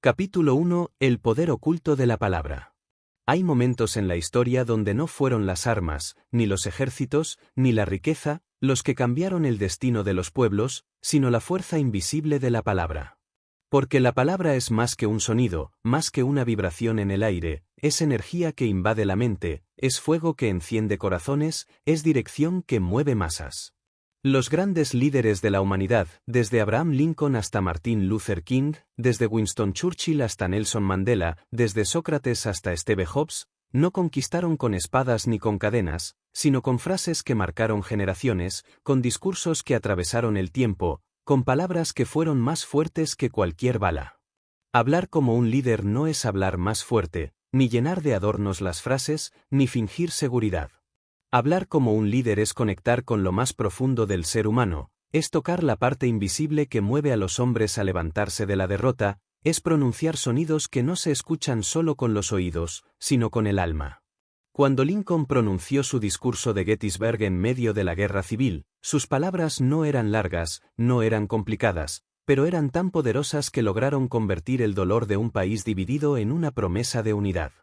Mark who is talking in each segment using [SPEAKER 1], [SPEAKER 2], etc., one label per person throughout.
[SPEAKER 1] Capítulo 1. El poder oculto de la palabra. Hay momentos en la historia donde no fueron las armas, ni los ejércitos, ni la riqueza, los que cambiaron el destino de los pueblos, sino la fuerza invisible de la palabra. Porque la palabra es más que un sonido, más que una vibración en el aire, es energía que invade la mente, es fuego que enciende corazones, es dirección que mueve masas. Los grandes líderes de la humanidad, desde Abraham Lincoln hasta Martin Luther King, desde Winston Churchill hasta Nelson Mandela, desde Sócrates hasta Steve Jobs, no conquistaron con espadas ni con cadenas, sino con frases que marcaron generaciones, con discursos que atravesaron el tiempo, con palabras que fueron más fuertes que cualquier bala. Hablar como un líder no es hablar más fuerte, ni llenar de adornos las frases, ni fingir seguridad. Hablar como un líder es conectar con lo más profundo del ser humano, es tocar la parte invisible que mueve a los hombres a levantarse de la derrota, es pronunciar sonidos que no se escuchan solo con los oídos, sino con el alma. Cuando Lincoln pronunció su discurso de Gettysburg en medio de la guerra civil, sus palabras no eran largas, no eran complicadas, pero eran tan poderosas que lograron convertir el dolor de un país dividido en una promesa de unidad.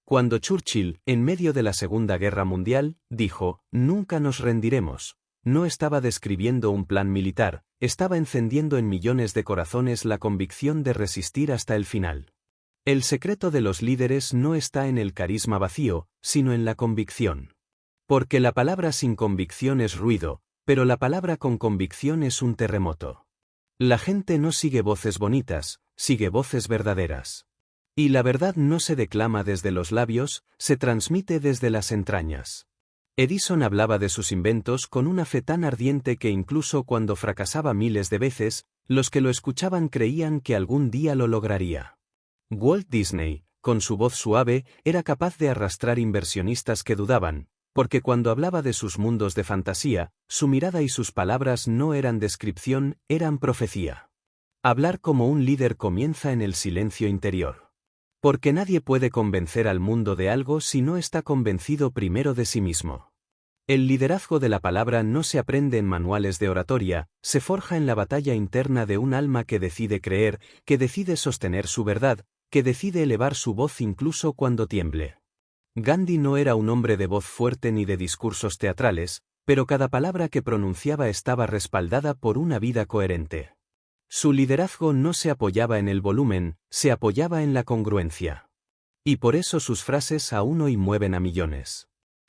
[SPEAKER 1] Cuando Churchill, en medio de la Segunda Guerra Mundial, dijo, «Nunca nos rendiremos», no estaba describiendo un plan militar, estaba encendiendo en millones de corazones la convicción de resistir hasta el final. El secreto de los líderes no está en el carisma vacío, sino en la convicción. Porque la palabra sin convicción es ruido, pero la palabra con convicción es un terremoto. La gente no sigue voces bonitas, sigue voces verdaderas. Y la verdad no se declama desde los labios, se transmite desde las entrañas. Edison hablaba de sus inventos con una fe tan ardiente que incluso cuando fracasaba miles de veces, los que lo escuchaban creían que algún día lo lograría. Walt Disney, con su voz suave, era capaz de arrastrar inversionistas que dudaban, porque cuando hablaba de sus mundos de fantasía, su mirada y sus palabras no eran descripción, eran profecía. Hablar como un líder comienza en el silencio interior. Porque nadie puede convencer al mundo de algo si no está convencido primero de sí mismo. El liderazgo de la palabra no se aprende en manuales de oratoria, se forja en la batalla interna de un alma que decide creer, que decide sostener su verdad, que decide elevar su voz incluso cuando tiemble. Gandhi no era un hombre de voz fuerte ni de discursos teatrales, pero cada palabra que pronunciaba estaba respaldada por una vida coherente. Su liderazgo no se apoyaba en el volumen, se apoyaba en la congruencia. Y por eso sus frases aún hoy mueven a millones.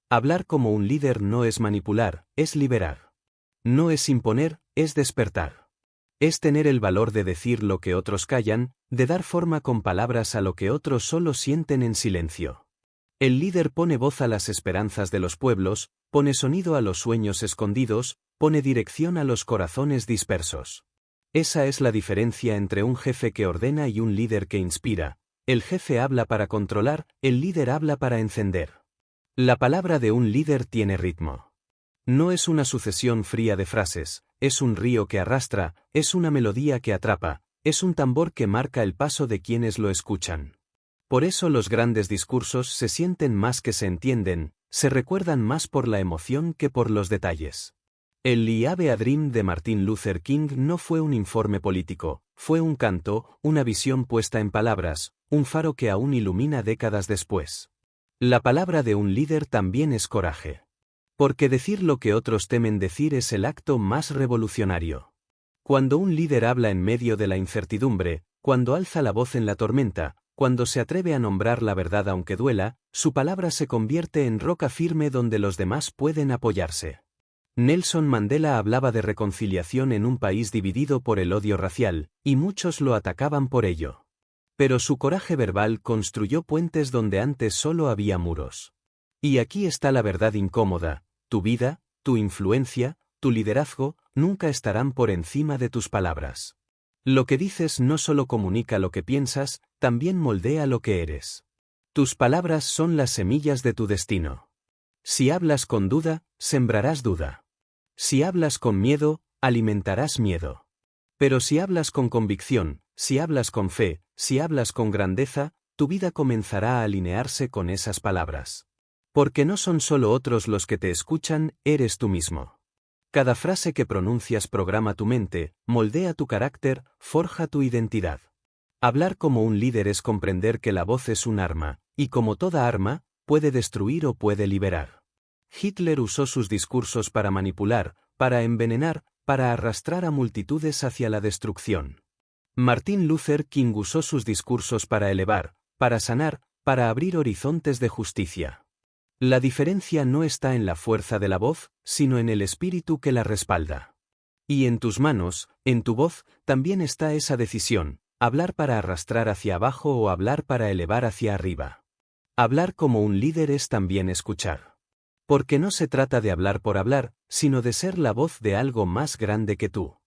[SPEAKER 1] Hablar como un líder no es manipular, es liberar. No es imponer, es despertar. Es tener el valor de decir lo que otros callan, de dar forma con palabras a lo que otros solo sienten en silencio. El líder pone voz a las esperanzas de los pueblos, pone sonido a los sueños escondidos, pone dirección a los corazones dispersos. Esa es la diferencia entre un jefe que ordena y un líder que inspira. El jefe habla para controlar, el líder habla para encender. La palabra de un líder tiene ritmo. No es una sucesión fría de frases, es un río que arrastra, es una melodía que atrapa, es un tambor que marca el paso de quienes lo escuchan. Por eso los grandes discursos se sienten más que se entienden, se recuerdan más por la emoción que por los detalles. El Live a Dream de Martin Luther King no fue un informe político, fue un canto, una visión puesta en palabras, un faro que aún ilumina décadas después. La palabra de un líder también es coraje. Porque decir lo que otros temen decir es el acto más revolucionario. Cuando un líder habla en medio de la incertidumbre, cuando alza la voz en la tormenta, cuando se atreve a nombrar la verdad aunque duela, su palabra se convierte en roca firme donde los demás pueden apoyarse. Nelson Mandela hablaba de reconciliación en un país dividido por el odio racial, y muchos lo atacaban por ello. Pero su coraje verbal construyó puentes donde antes solo había muros. Y aquí está la verdad incómoda: tu vida, tu influencia, tu liderazgo, nunca estarán por encima de tus palabras. Lo que dices no solo comunica lo que piensas, también moldea lo que eres. Tus palabras son las semillas de tu destino. Si hablas con duda, sembrarás duda. Si hablas con miedo, alimentarás miedo. Pero si hablas con convicción, si hablas con fe, si hablas con grandeza, tu vida comenzará a alinearse con esas palabras. Porque no son solo otros los que te escuchan, eres tú mismo. Cada frase que pronuncias programa tu mente, moldea tu carácter, forja tu identidad. Hablar como un líder es comprender que la voz es un arma, y como toda arma, puede destruir o puede liberar. Hitler usó sus discursos para manipular, para envenenar, para arrastrar a multitudes hacia la destrucción. Martin Luther King usó sus discursos para elevar, para sanar, para abrir horizontes de justicia. La diferencia no está en la fuerza de la voz, sino en el espíritu que la respalda. Y en tus manos, en tu voz, también está esa decisión, hablar para arrastrar hacia abajo o hablar para elevar hacia arriba. Hablar como un líder es también escuchar. Porque no se trata de hablar por hablar, sino de ser la voz de algo más grande que tú.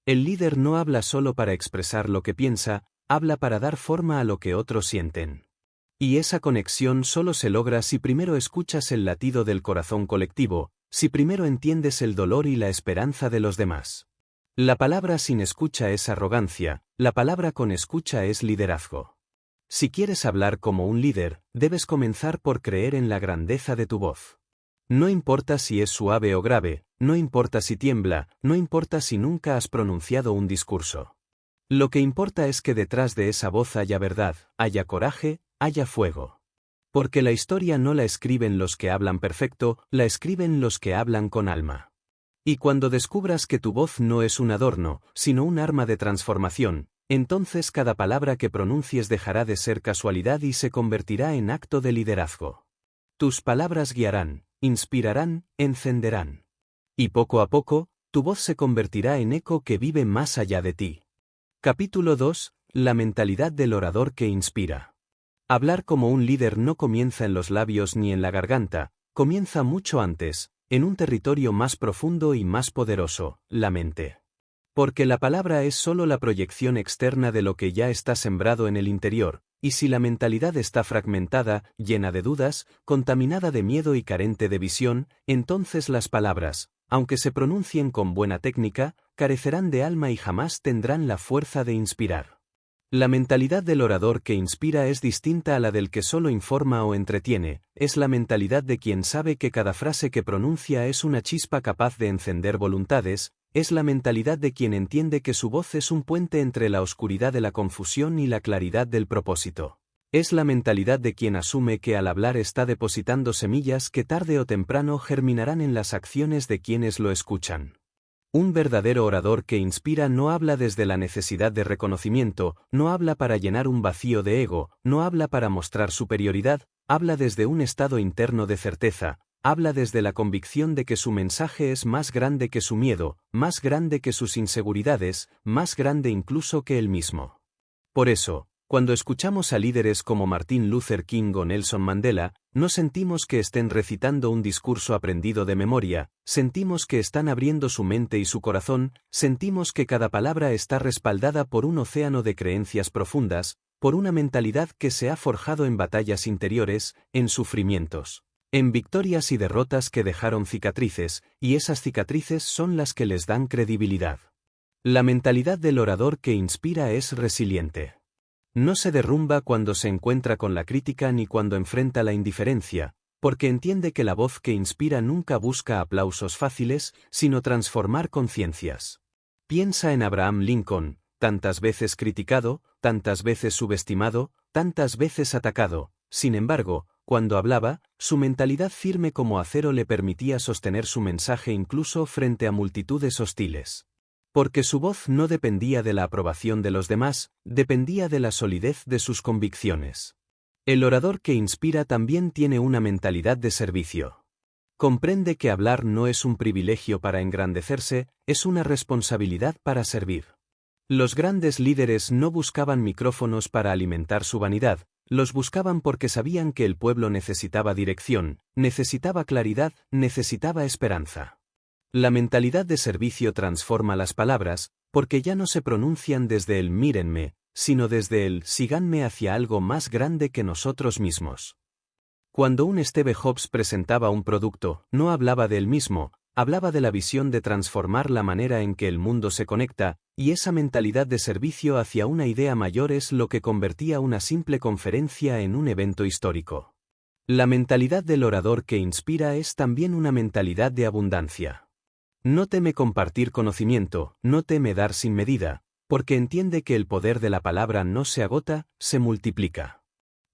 [SPEAKER 1] El líder no habla solo para expresar lo que piensa, habla para dar forma a lo que otros sienten. Y esa conexión solo se logra si primero escuchas el latido del corazón colectivo, si primero entiendes el dolor y la esperanza de los demás. La palabra sin escucha es arrogancia, la palabra con escucha es liderazgo. Si quieres hablar como un líder, debes comenzar por creer en la grandeza de tu voz. No importa si es suave o grave, no importa si tiembla, no importa si nunca has pronunciado un discurso. Lo que importa es que detrás de esa voz haya verdad, haya coraje, haya fuego. Porque la historia no la escriben los que hablan perfecto, la escriben los que hablan con alma. Y cuando descubras que tu voz no es un adorno, sino un arma de transformación, entonces cada palabra que pronuncies dejará de ser casualidad y se convertirá en acto de liderazgo. Tus palabras guiarán, inspirarán, encenderán. Y poco a poco, tu voz se convertirá en eco que vive más allá de ti. Capítulo 2. La mentalidad del orador que inspira. Hablar como un líder no comienza en los labios ni en la garganta, comienza mucho antes, en un territorio más profundo y más poderoso, la mente. Porque la palabra es solo la proyección externa de lo que ya está sembrado en el interior, y si la mentalidad está fragmentada, llena de dudas, contaminada de miedo y carente de visión, entonces las palabras, aunque se pronuncien con buena técnica, carecerán de alma y jamás tendrán la fuerza de inspirar. La mentalidad del orador que inspira es distinta a la del que solo informa o entretiene, es la mentalidad de quien sabe que cada frase que pronuncia es una chispa capaz de encender voluntades, es la mentalidad de quien entiende que su voz es un puente entre la oscuridad de la confusión y la claridad del propósito. Es la mentalidad de quien asume que al hablar está depositando semillas que tarde o temprano germinarán en las acciones de quienes lo escuchan. Un verdadero orador que inspira no habla desde la necesidad de reconocimiento, no habla para llenar un vacío de ego, no habla para mostrar superioridad, habla desde un estado interno de certeza, habla desde la convicción de que su mensaje es más grande que su miedo, más grande que sus inseguridades, más grande incluso que él mismo. Por eso, cuando escuchamos a líderes como Martin Luther King o Nelson Mandela, no sentimos que estén recitando un discurso aprendido de memoria, sentimos que están abriendo su mente y su corazón, sentimos que cada palabra está respaldada por un océano de creencias profundas, por una mentalidad que se ha forjado en batallas interiores, en sufrimientos, en victorias y derrotas que dejaron cicatrices, y esas cicatrices son las que les dan credibilidad. La mentalidad del orador que inspira es resiliente. No se derrumba cuando se encuentra con la crítica ni cuando enfrenta la indiferencia, porque entiende que la voz que inspira nunca busca aplausos fáciles, sino transformar conciencias. Piensa en Abraham Lincoln, tantas veces criticado, tantas veces subestimado, tantas veces atacado. Sin embargo, cuando hablaba, su mentalidad firme como acero le permitía sostener su mensaje incluso frente a multitudes hostiles. Porque su voz no dependía de la aprobación de los demás, dependía de la solidez de sus convicciones. El orador que inspira también tiene una mentalidad de servicio. Comprende que hablar no es un privilegio para engrandecerse, es una responsabilidad para servir. Los grandes líderes no buscaban micrófonos para alimentar su vanidad, los buscaban porque sabían que el pueblo necesitaba dirección, necesitaba claridad, necesitaba esperanza. La mentalidad de servicio transforma las palabras, porque ya no se pronuncian desde el mírenme, sino desde el síganme hacia algo más grande que nosotros mismos. Cuando un Steve Jobs presentaba un producto, no hablaba de él mismo, hablaba de la visión de transformar la manera en que el mundo se conecta, y esa mentalidad de servicio hacia una idea mayor es lo que convertía una simple conferencia en un evento histórico. La mentalidad del orador que inspira es también una mentalidad de abundancia. No teme compartir conocimiento, no teme dar sin medida, Porque entiende que el poder de la palabra no se agota, se multiplica.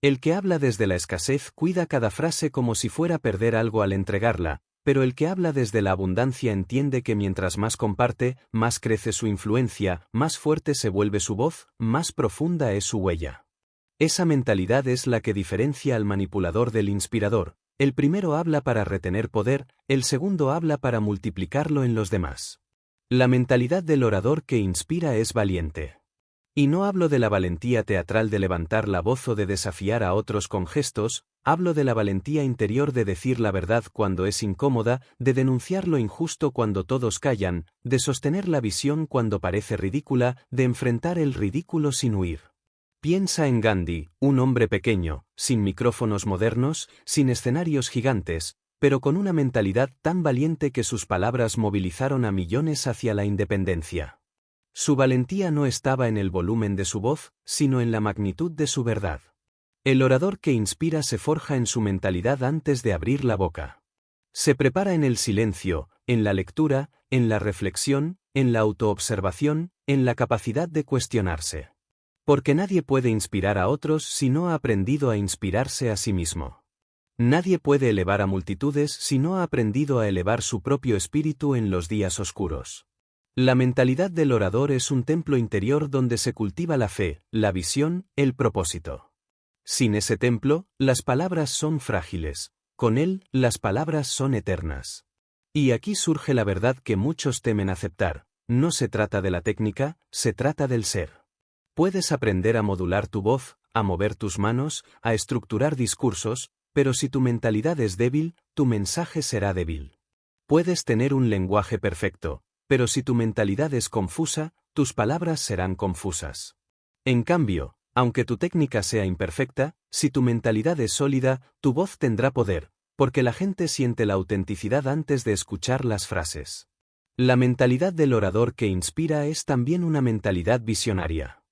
[SPEAKER 1] El que habla desde la escasez cuida cada frase como si fuera a perder algo al entregarla, pero el que habla desde la abundancia entiende que mientras más comparte, más crece su influencia, más fuerte se vuelve su voz, más profunda es su huella. Esa mentalidad es la que diferencia al manipulador del inspirador. El primero habla para retener poder, el segundo habla para multiplicarlo en los demás. La mentalidad del orador que inspira es valiente. Y no hablo de la valentía teatral de levantar la voz o de desafiar a otros con gestos, hablo de la valentía interior de decir la verdad cuando es incómoda, de denunciar lo injusto cuando todos callan, de sostener la visión cuando parece ridícula, de enfrentar el ridículo sin huir. Piensa en Gandhi, un hombre pequeño, sin micrófonos modernos, sin escenarios gigantes, pero con una mentalidad tan valiente que sus palabras movilizaron a millones hacia la independencia. Su valentía no estaba en el volumen de su voz, sino en la magnitud de su verdad. El orador que inspira se forja en su mentalidad antes de abrir la boca. Se prepara en el silencio, en la lectura, en la reflexión, en la autoobservación, en la capacidad de cuestionarse. Porque nadie puede inspirar a otros si no ha aprendido a inspirarse a sí mismo. Nadie puede elevar a multitudes si no ha aprendido a elevar su propio espíritu en los días oscuros. La mentalidad del orador es un templo interior donde se cultiva la fe, la visión, el propósito. Sin ese templo, las palabras son frágiles, con él, las palabras son eternas. Y aquí surge la verdad que muchos temen aceptar: no se trata de la técnica, se trata del ser. Puedes aprender a modular tu voz, a mover tus manos, a estructurar discursos, pero si tu mentalidad es débil, tu mensaje será débil. Puedes tener un lenguaje perfecto, pero si tu mentalidad es confusa, tus palabras serán confusas. En cambio, aunque tu técnica sea imperfecta, si tu mentalidad es sólida, tu voz tendrá poder, porque la gente siente la autenticidad antes de escuchar las frases. La mentalidad del orador que inspira es también una mentalidad visionaria.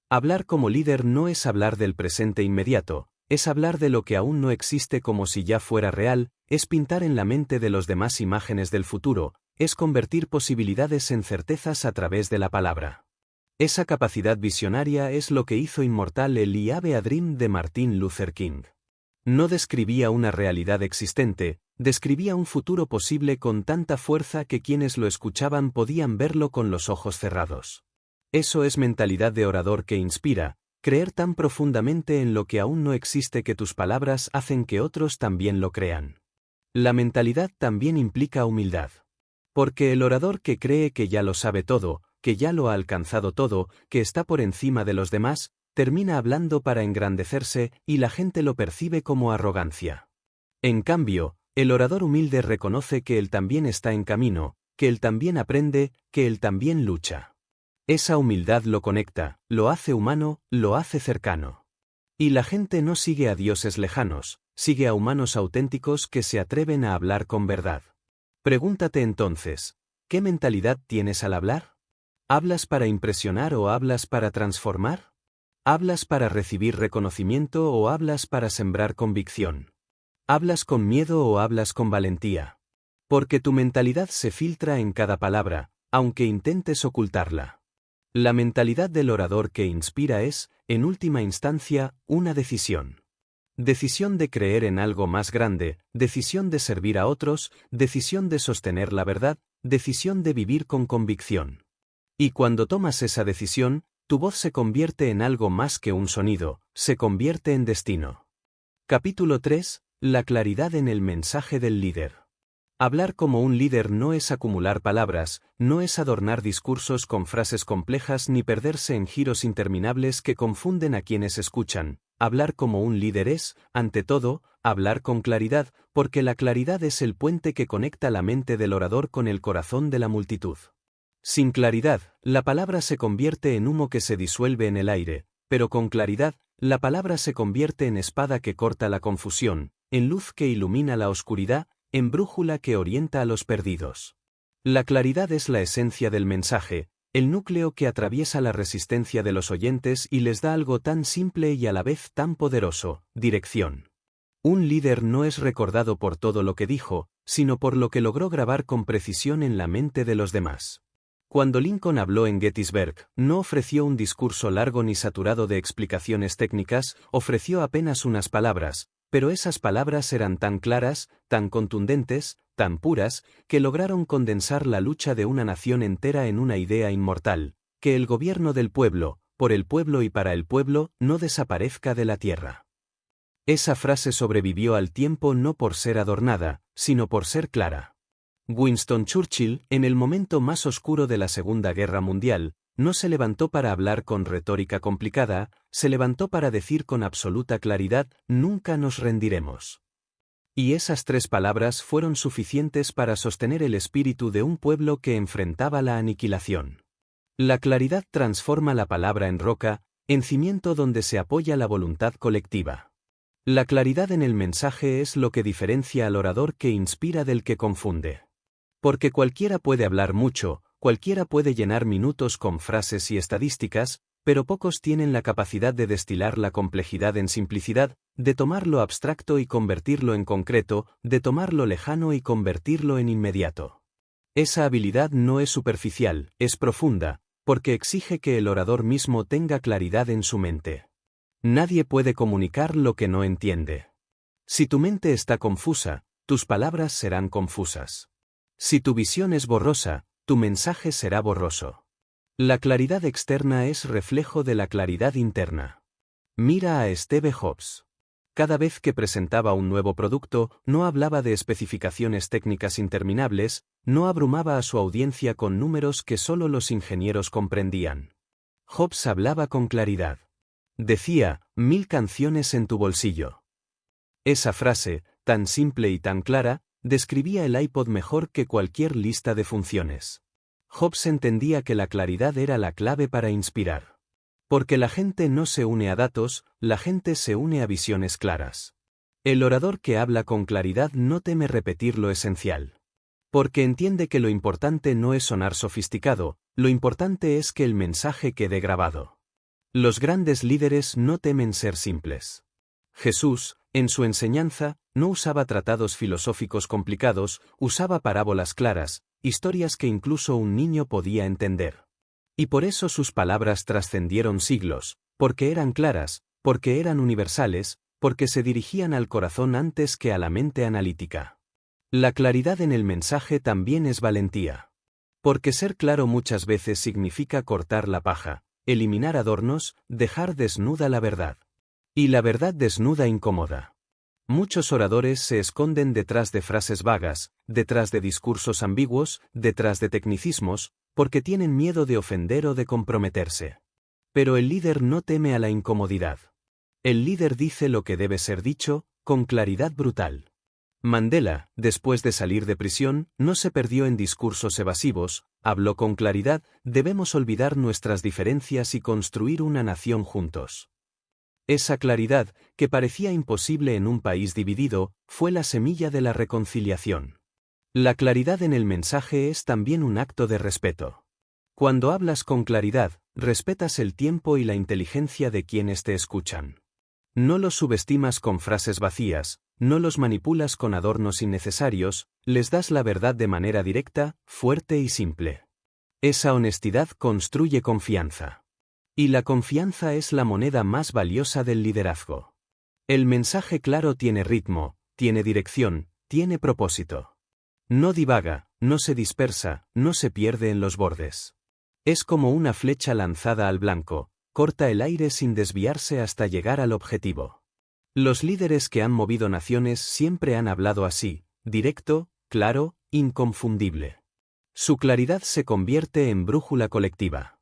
[SPEAKER 1] Hablar como líder no es hablar del presente inmediato, es hablar de lo que aún no existe como si ya fuera real, es pintar en la mente de los demás imágenes del futuro, es convertir posibilidades en certezas a través de la palabra. Esa capacidad visionaria es lo que hizo inmortal el I Have a Dream de Martin Luther King. No describía una realidad existente, describía un futuro posible con tanta fuerza que quienes lo escuchaban podían verlo con los ojos cerrados. Eso es mentalidad de orador que inspira, creer tan profundamente en lo que aún no existe que tus palabras hacen que otros también lo crean. La mentalidad también implica humildad. Porque el orador que cree que ya lo sabe todo, que ya lo ha alcanzado todo, que está por encima de los demás, termina hablando para engrandecerse y la gente lo percibe como arrogancia. En cambio, el orador humilde reconoce que él también está en camino, que él también aprende, que él también lucha. Esa humildad lo conecta, lo hace humano, lo hace cercano. Y la gente no sigue a dioses lejanos, sigue a humanos auténticos que se atreven a hablar con verdad. Pregúntate entonces, ¿qué mentalidad tienes al hablar? ¿Hablas para impresionar o hablas para transformar? ¿Hablas para recibir reconocimiento o hablas para sembrar convicción? ¿Hablas con miedo o hablas con valentía? Porque tu mentalidad se filtra en cada palabra, aunque intentes ocultarla. La mentalidad del orador que inspira es, en última instancia, una decisión. Decisión de creer en algo más grande, decisión de servir a otros, decisión de sostener la verdad, decisión de vivir con convicción. Y cuando tomas esa decisión, tu voz se convierte en algo más que un sonido, se convierte en destino. Capítulo 3. La claridad en el mensaje del líder. Hablar como un líder no es acumular palabras, no es adornar discursos con frases complejas ni perderse en giros interminables que confunden a quienes escuchan. Hablar como un líder es, ante todo, hablar con claridad, porque la claridad es el puente que conecta la mente del orador con el corazón de la multitud. Sin claridad, la palabra se convierte en humo que se disuelve en el aire, pero con claridad, la palabra se convierte en espada que corta la confusión, en luz que ilumina la oscuridad, en brújula que orienta a los perdidos. La claridad es la esencia del mensaje, el núcleo que atraviesa la resistencia de los oyentes y les da algo tan simple y a la vez tan poderoso: dirección. Un líder no es recordado por todo lo que dijo, sino por lo que logró grabar con precisión en la mente de los demás. Cuando Lincoln habló en Gettysburg, no ofreció un discurso largo ni saturado de explicaciones técnicas, ofreció apenas unas palabras, pero esas palabras eran tan claras, tan contundentes, tan puras, que lograron condensar la lucha de una nación entera en una idea inmortal: que el gobierno del pueblo, por el pueblo y para el pueblo, no desaparezca de la tierra. Esa frase sobrevivió al tiempo no por ser adornada, sino por ser clara. Winston Churchill, en el momento más oscuro de la Segunda Guerra Mundial, no se levantó para hablar con retórica complicada, se levantó para decir con absoluta claridad: nunca nos rendiremos. Y esas 3 palabras fueron suficientes para sostener el espíritu de un pueblo que enfrentaba la aniquilación. La claridad transforma la palabra en roca, en cimiento donde se apoya la voluntad colectiva. La claridad en el mensaje es lo que diferencia al orador que inspira del que confunde. Porque cualquiera puede hablar mucho, cualquiera puede llenar minutos con frases y estadísticas, pero pocos tienen la capacidad de destilar la complejidad en simplicidad, de tomar lo abstracto y convertirlo en concreto, de tomar lo lejano y convertirlo en inmediato. Esa habilidad no es superficial, es profunda, porque exige que el orador mismo tenga claridad en su mente. Nadie puede comunicar lo que no entiende. Si tu mente está confusa, tus palabras serán confusas. Si tu visión es borrosa, tu mensaje será borroso. La claridad externa es reflejo de la claridad interna. Mira a Steve Jobs. Cada vez que presentaba un nuevo producto, no hablaba de especificaciones técnicas interminables, no abrumaba a su audiencia con números que solo los ingenieros comprendían. Jobs hablaba con claridad. Decía: 1000 canciones en tu bolsillo. Esa frase, tan simple y tan clara, describía el iPod mejor que cualquier lista de funciones. Jobs entendía que la claridad era la clave para inspirar. Porque la gente no se une a datos, la gente se une a visiones claras. El orador que habla con claridad no teme repetir lo esencial. Porque entiende que lo importante no es sonar sofisticado, lo importante es que el mensaje quede grabado. Los grandes líderes no temen ser simples. Jesús, en su enseñanza, no usaba tratados filosóficos complicados, usaba parábolas claras, historias que incluso un niño podía entender. Y por eso sus palabras trascendieron siglos, porque eran claras, porque eran universales, porque se dirigían al corazón antes que a la mente analítica. La claridad en el mensaje también es valentía. Porque ser claro muchas veces significa cortar la paja, eliminar adornos, dejar desnuda la verdad. Y la verdad desnuda incomoda. Muchos oradores se esconden detrás de frases vagas, detrás de discursos ambiguos, detrás de tecnicismos, porque tienen miedo de ofender o de comprometerse. Pero el líder no teme a la incomodidad. El líder dice lo que debe ser dicho, con claridad brutal. Mandela, después de salir de prisión, no se perdió en discursos evasivos, habló con claridad: debemos olvidar nuestras diferencias y construir una nación juntos. Esa claridad, que parecía imposible en un país dividido, fue la semilla de la reconciliación. La claridad en el mensaje es también un acto de respeto. Cuando hablas con claridad, respetas el tiempo y la inteligencia de quienes te escuchan. No los subestimas con frases vacías, no los manipulas con adornos innecesarios, les das la verdad de manera directa, fuerte y simple. Esa honestidad construye confianza. Y la confianza es la moneda más valiosa del liderazgo. El mensaje claro tiene ritmo, tiene dirección, tiene propósito. No divaga, no se dispersa, no se pierde en los bordes. Es como una flecha lanzada al blanco, corta el aire sin desviarse hasta llegar al objetivo. Los líderes que han movido naciones siempre han hablado así, directo, claro, inconfundible. Su claridad se convierte en brújula colectiva.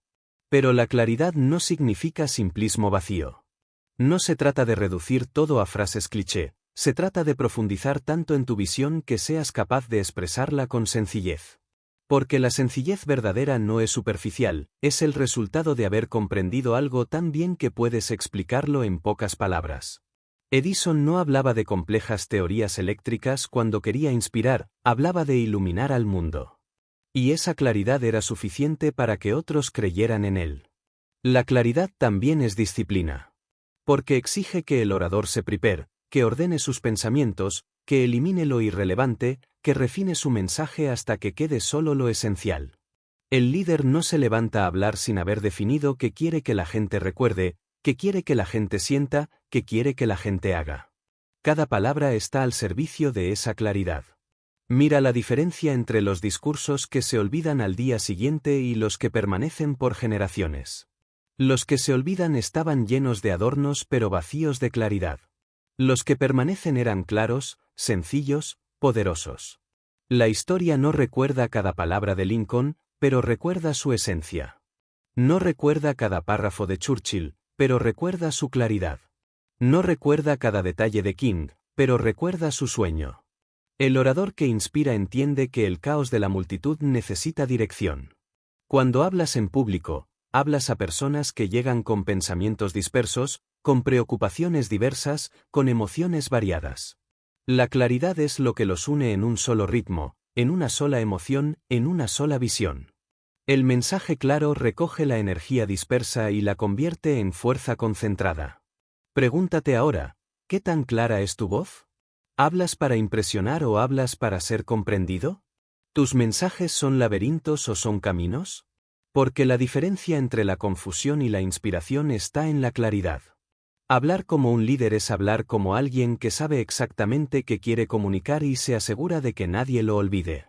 [SPEAKER 1] Pero la claridad no significa simplismo vacío. No se trata de reducir todo a frases cliché, se trata de profundizar tanto en tu visión que seas capaz de expresarla con sencillez. Porque la sencillez verdadera no es superficial, es el resultado de haber comprendido algo tan bien que puedes explicarlo en pocas palabras. Edison no hablaba de complejas teorías eléctricas cuando quería inspirar, hablaba de iluminar al mundo. Y esa claridad era suficiente para que otros creyeran en él. La claridad también es disciplina. Porque exige que el orador se prepare, que ordene sus pensamientos, que elimine lo irrelevante, que refine su mensaje hasta que quede solo lo esencial. El líder no se levanta a hablar sin haber definido qué quiere que la gente recuerde, qué quiere que la gente sienta, qué quiere que la gente haga. Cada palabra está al servicio de esa claridad. Mira la diferencia entre los discursos que se olvidan al día siguiente y los que permanecen por generaciones. Los que se olvidan estaban llenos de adornos pero vacíos de claridad. Los que permanecen eran claros, sencillos, poderosos. La historia no recuerda cada palabra de Lincoln, pero recuerda su esencia. No recuerda cada párrafo de Churchill, pero recuerda su claridad. No recuerda cada detalle de King, pero recuerda su sueño. El orador que inspira entiende que el caos de la multitud necesita dirección. Cuando hablas en público, hablas a personas que llegan con pensamientos dispersos, con preocupaciones diversas, con emociones variadas. La claridad es lo que los une en un solo ritmo, en una sola emoción, en una sola visión. El mensaje claro recoge la energía dispersa y la convierte en fuerza concentrada. Pregúntate ahora, ¿qué tan clara es tu voz? ¿Hablas para impresionar o hablas para ser comprendido? ¿Tus mensajes son laberintos o son caminos? Porque la diferencia entre la confusión y la inspiración está en la claridad. Hablar como un líder es hablar como alguien que sabe exactamente qué quiere comunicar y se asegura de que nadie lo olvide.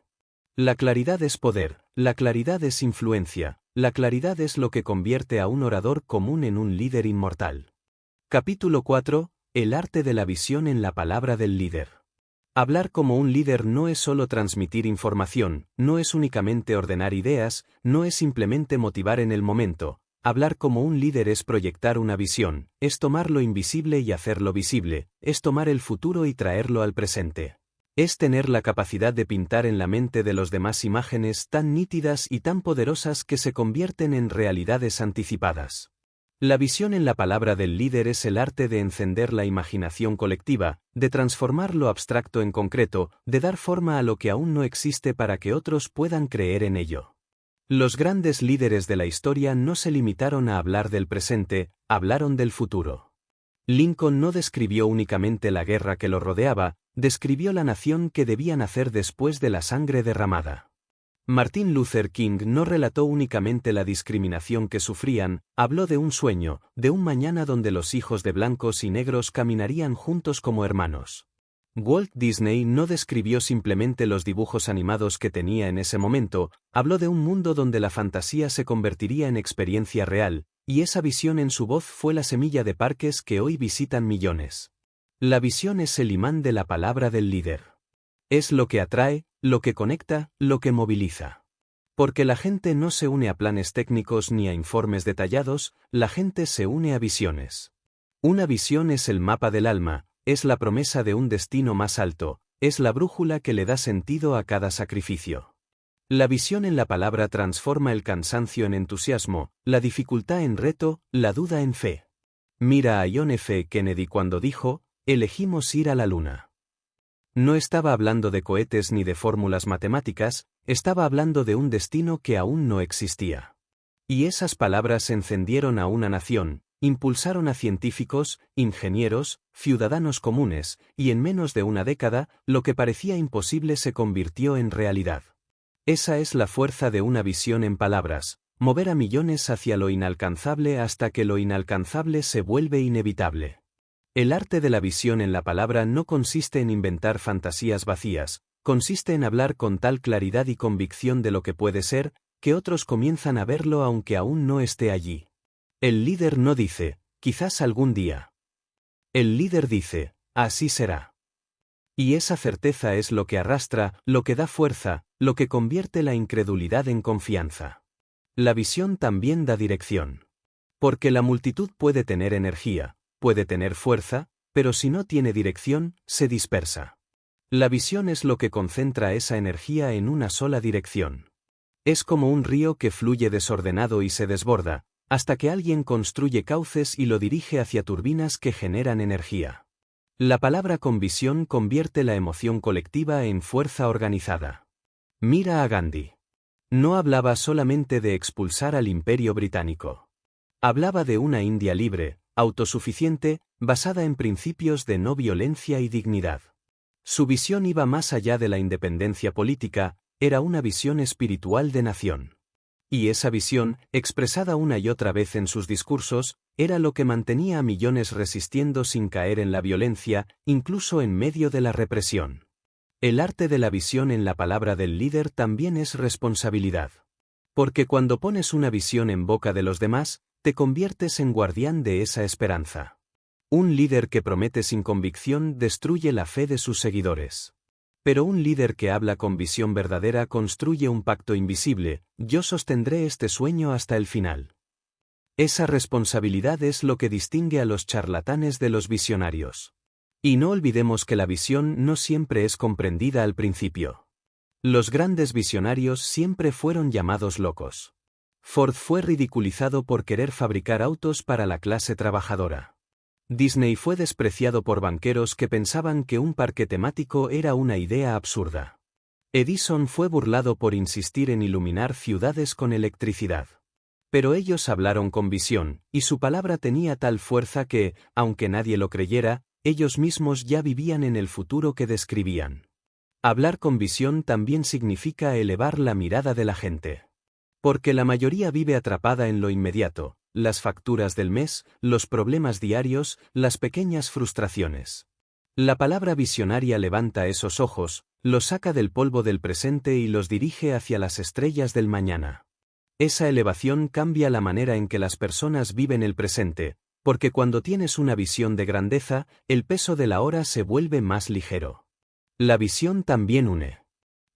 [SPEAKER 1] La claridad es poder, la claridad es influencia, la claridad es lo que convierte a un orador común en un líder inmortal. Capítulo 4. El arte de la visión en la palabra del líder. Hablar como un líder no es solo transmitir información, no es únicamente ordenar ideas, no es simplemente motivar en el momento. Hablar como un líder es proyectar una visión, es tomar lo invisible y hacerlo visible, es tomar el futuro y traerlo al presente. Es tener la capacidad de pintar en la mente de los demás imágenes tan nítidas y tan poderosas que se convierten en realidades anticipadas. La visión en la palabra del líder es el arte de encender la imaginación colectiva, de transformar lo abstracto en concreto, de dar forma a lo que aún no existe para que otros puedan creer en ello. Los grandes líderes de la historia no se limitaron a hablar del presente, hablaron del futuro. Lincoln no describió únicamente la guerra que lo rodeaba, describió la nación que debía nacer después de la sangre derramada. Martin Luther King no relató únicamente la discriminación que sufrían, habló de un sueño, de un mañana donde los hijos de blancos y negros caminarían juntos como hermanos. Walt Disney no describió simplemente los dibujos animados que tenía en ese momento, habló de un mundo donde la fantasía se convertiría en experiencia real, y esa visión en su voz fue la semilla de parques que hoy visitan millones. La visión es el imán de la palabra del líder. Es lo que atrae, lo que conecta, lo que moviliza. Porque la gente no se une a planes técnicos ni a informes detallados, la gente se une a visiones. Una visión es el mapa del alma, es la promesa de un destino más alto, es la brújula que le da sentido a cada sacrificio. La visión en la palabra transforma el cansancio en entusiasmo, la dificultad en reto, la duda en fe. Mira a John F. Kennedy cuando dijo, elegimos ir a la luna. No estaba hablando de cohetes ni de fórmulas matemáticas, estaba hablando de un destino que aún no existía. Y esas palabras encendieron a una nación, impulsaron a científicos, ingenieros, ciudadanos comunes, y en menos de una década, lo que parecía imposible se convirtió en realidad. Esa es la fuerza de una visión en palabras, mover a millones hacia lo inalcanzable hasta que lo inalcanzable se vuelve inevitable. El arte de la visión en la palabra no consiste en inventar fantasías vacías, consiste en hablar con tal claridad y convicción de lo que puede ser, que otros comienzan a verlo aunque aún no esté allí. El líder no dice, quizás algún día. El líder dice, así será. Y esa certeza es lo que arrastra, lo que da fuerza, lo que convierte la incredulidad en confianza. La visión también da dirección. Porque la multitud puede tener energía, puede tener fuerza, pero si no tiene dirección, se dispersa. La visión es lo que concentra esa energía en una sola dirección. Es como un río que fluye desordenado y se desborda, hasta que alguien construye cauces y lo dirige hacia turbinas que generan energía. La palabra con visión convierte la emoción colectiva en fuerza organizada. Mira a Gandhi. No hablaba solamente de expulsar al Imperio Británico. Hablaba de una India libre, autosuficiente, basada en principios de no violencia y dignidad. Su visión iba más allá de la independencia política, era una visión espiritual de nación. Y esa visión, expresada una y otra vez en sus discursos, era lo que mantenía a millones resistiendo sin caer en la violencia, incluso en medio de la represión. El arte de la visión en la palabra del líder también es responsabilidad. Porque cuando pones una visión en boca de los demás, te conviertes en guardián de esa esperanza. Un líder que promete sin convicción destruye la fe de sus seguidores. Pero un líder que habla con visión verdadera construye un pacto invisible: yo sostendré este sueño hasta el final. Esa responsabilidad es lo que distingue a los charlatanes de los visionarios. Y no olvidemos que la visión no siempre es comprendida al principio. Los grandes visionarios siempre fueron llamados locos. Ford fue ridiculizado por querer fabricar autos para la clase trabajadora. Disney fue despreciado por banqueros que pensaban que un parque temático era una idea absurda. Edison fue burlado por insistir en iluminar ciudades con electricidad. Pero ellos hablaron con visión, y su palabra tenía tal fuerza que, aunque nadie lo creyera, ellos mismos ya vivían en el futuro que describían. Hablar con visión también significa elevar la mirada de la gente. Porque la mayoría vive atrapada en lo inmediato: las facturas del mes, los problemas diarios, las pequeñas frustraciones. La palabra visionaria levanta esos ojos, los saca del polvo del presente y los dirige hacia las estrellas del mañana. Esa elevación cambia la manera en que las personas viven el presente, porque cuando tienes una visión de grandeza, el peso de la hora se vuelve más ligero. La visión también une.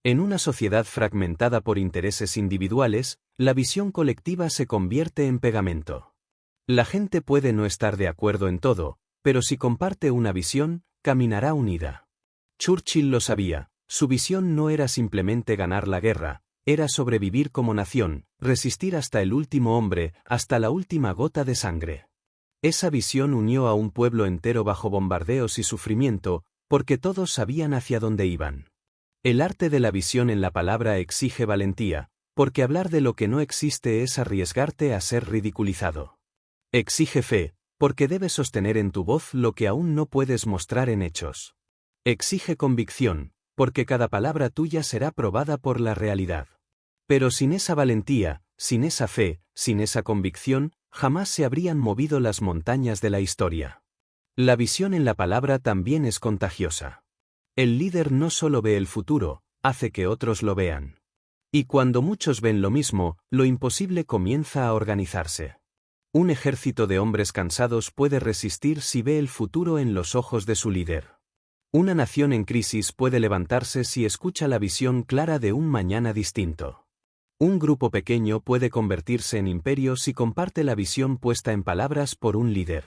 [SPEAKER 1] En una sociedad fragmentada por intereses individuales, la visión colectiva se convierte en pegamento. La gente puede no estar de acuerdo en todo, pero si comparte una visión, caminará unida. Churchill lo sabía: su visión no era simplemente ganar la guerra, era sobrevivir como nación, resistir hasta el último hombre, hasta la última gota de sangre. Esa visión unió a un pueblo entero bajo bombardeos y sufrimiento, porque todos sabían hacia dónde iban. El arte de la visión en la palabra exige valentía, porque hablar de lo que no existe es arriesgarte a ser ridiculizado. Exige fe, porque debes sostener en tu voz lo que aún no puedes mostrar en hechos. Exige convicción, porque cada palabra tuya será probada por la realidad. Pero sin esa valentía, sin esa fe, sin esa convicción, jamás se habrían movido las montañas de la historia. La visión en la palabra también es contagiosa. El líder no solo ve el futuro, hace que otros lo vean. Y cuando muchos ven lo mismo, lo imposible comienza a organizarse. Un ejército de hombres cansados puede resistir si ve el futuro en los ojos de su líder. Una nación en crisis puede levantarse si escucha la visión clara de un mañana distinto. Un grupo pequeño puede convertirse en imperio si comparte la visión puesta en palabras por un líder.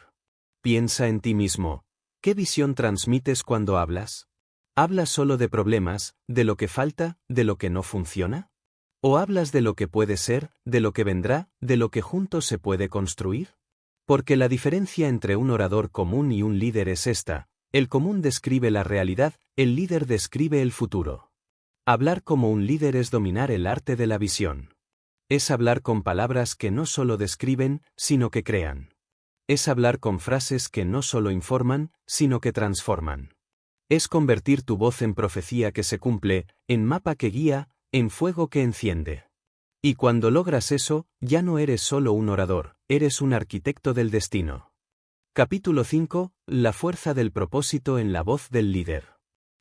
[SPEAKER 1] Piensa en ti mismo. ¿Qué visión transmites cuando hablas? ¿Hablas solo de problemas, de lo que falta, de lo que no funciona? ¿O hablas de lo que puede ser, de lo que vendrá, de lo que juntos se puede construir? Porque la diferencia entre un orador común y un líder es esta: el común describe la realidad, el líder describe el futuro. Hablar como un líder es dominar el arte de la visión. Es hablar con palabras que no solo describen, sino que crean. Es hablar con frases que no solo informan, sino que transforman. Es convertir tu voz en profecía que se cumple, en mapa que guía, en fuego que enciende. Y cuando logras eso, ya no eres solo un orador, eres un arquitecto del destino. Capítulo 5. La fuerza del propósito en la voz del líder.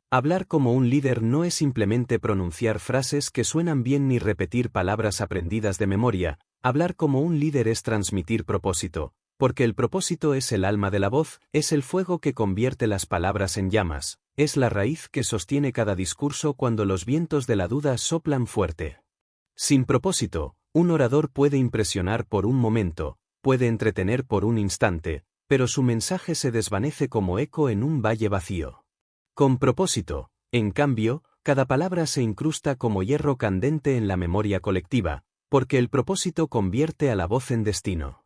[SPEAKER 1] Hablar como un líder no es simplemente pronunciar frases que suenan bien ni repetir palabras aprendidas de memoria. Hablar como un líder es transmitir propósito, porque el propósito es el alma de la voz, es el fuego que convierte las palabras en llamas, es la raíz que sostiene cada discurso cuando los vientos de la duda soplan fuerte. Sin propósito, un orador puede impresionar por un momento, puede entretener por un instante, pero su mensaje se desvanece como eco en un valle vacío. Con propósito, en cambio, cada palabra se incrusta como hierro candente en la memoria colectiva, porque el propósito convierte a la voz en destino.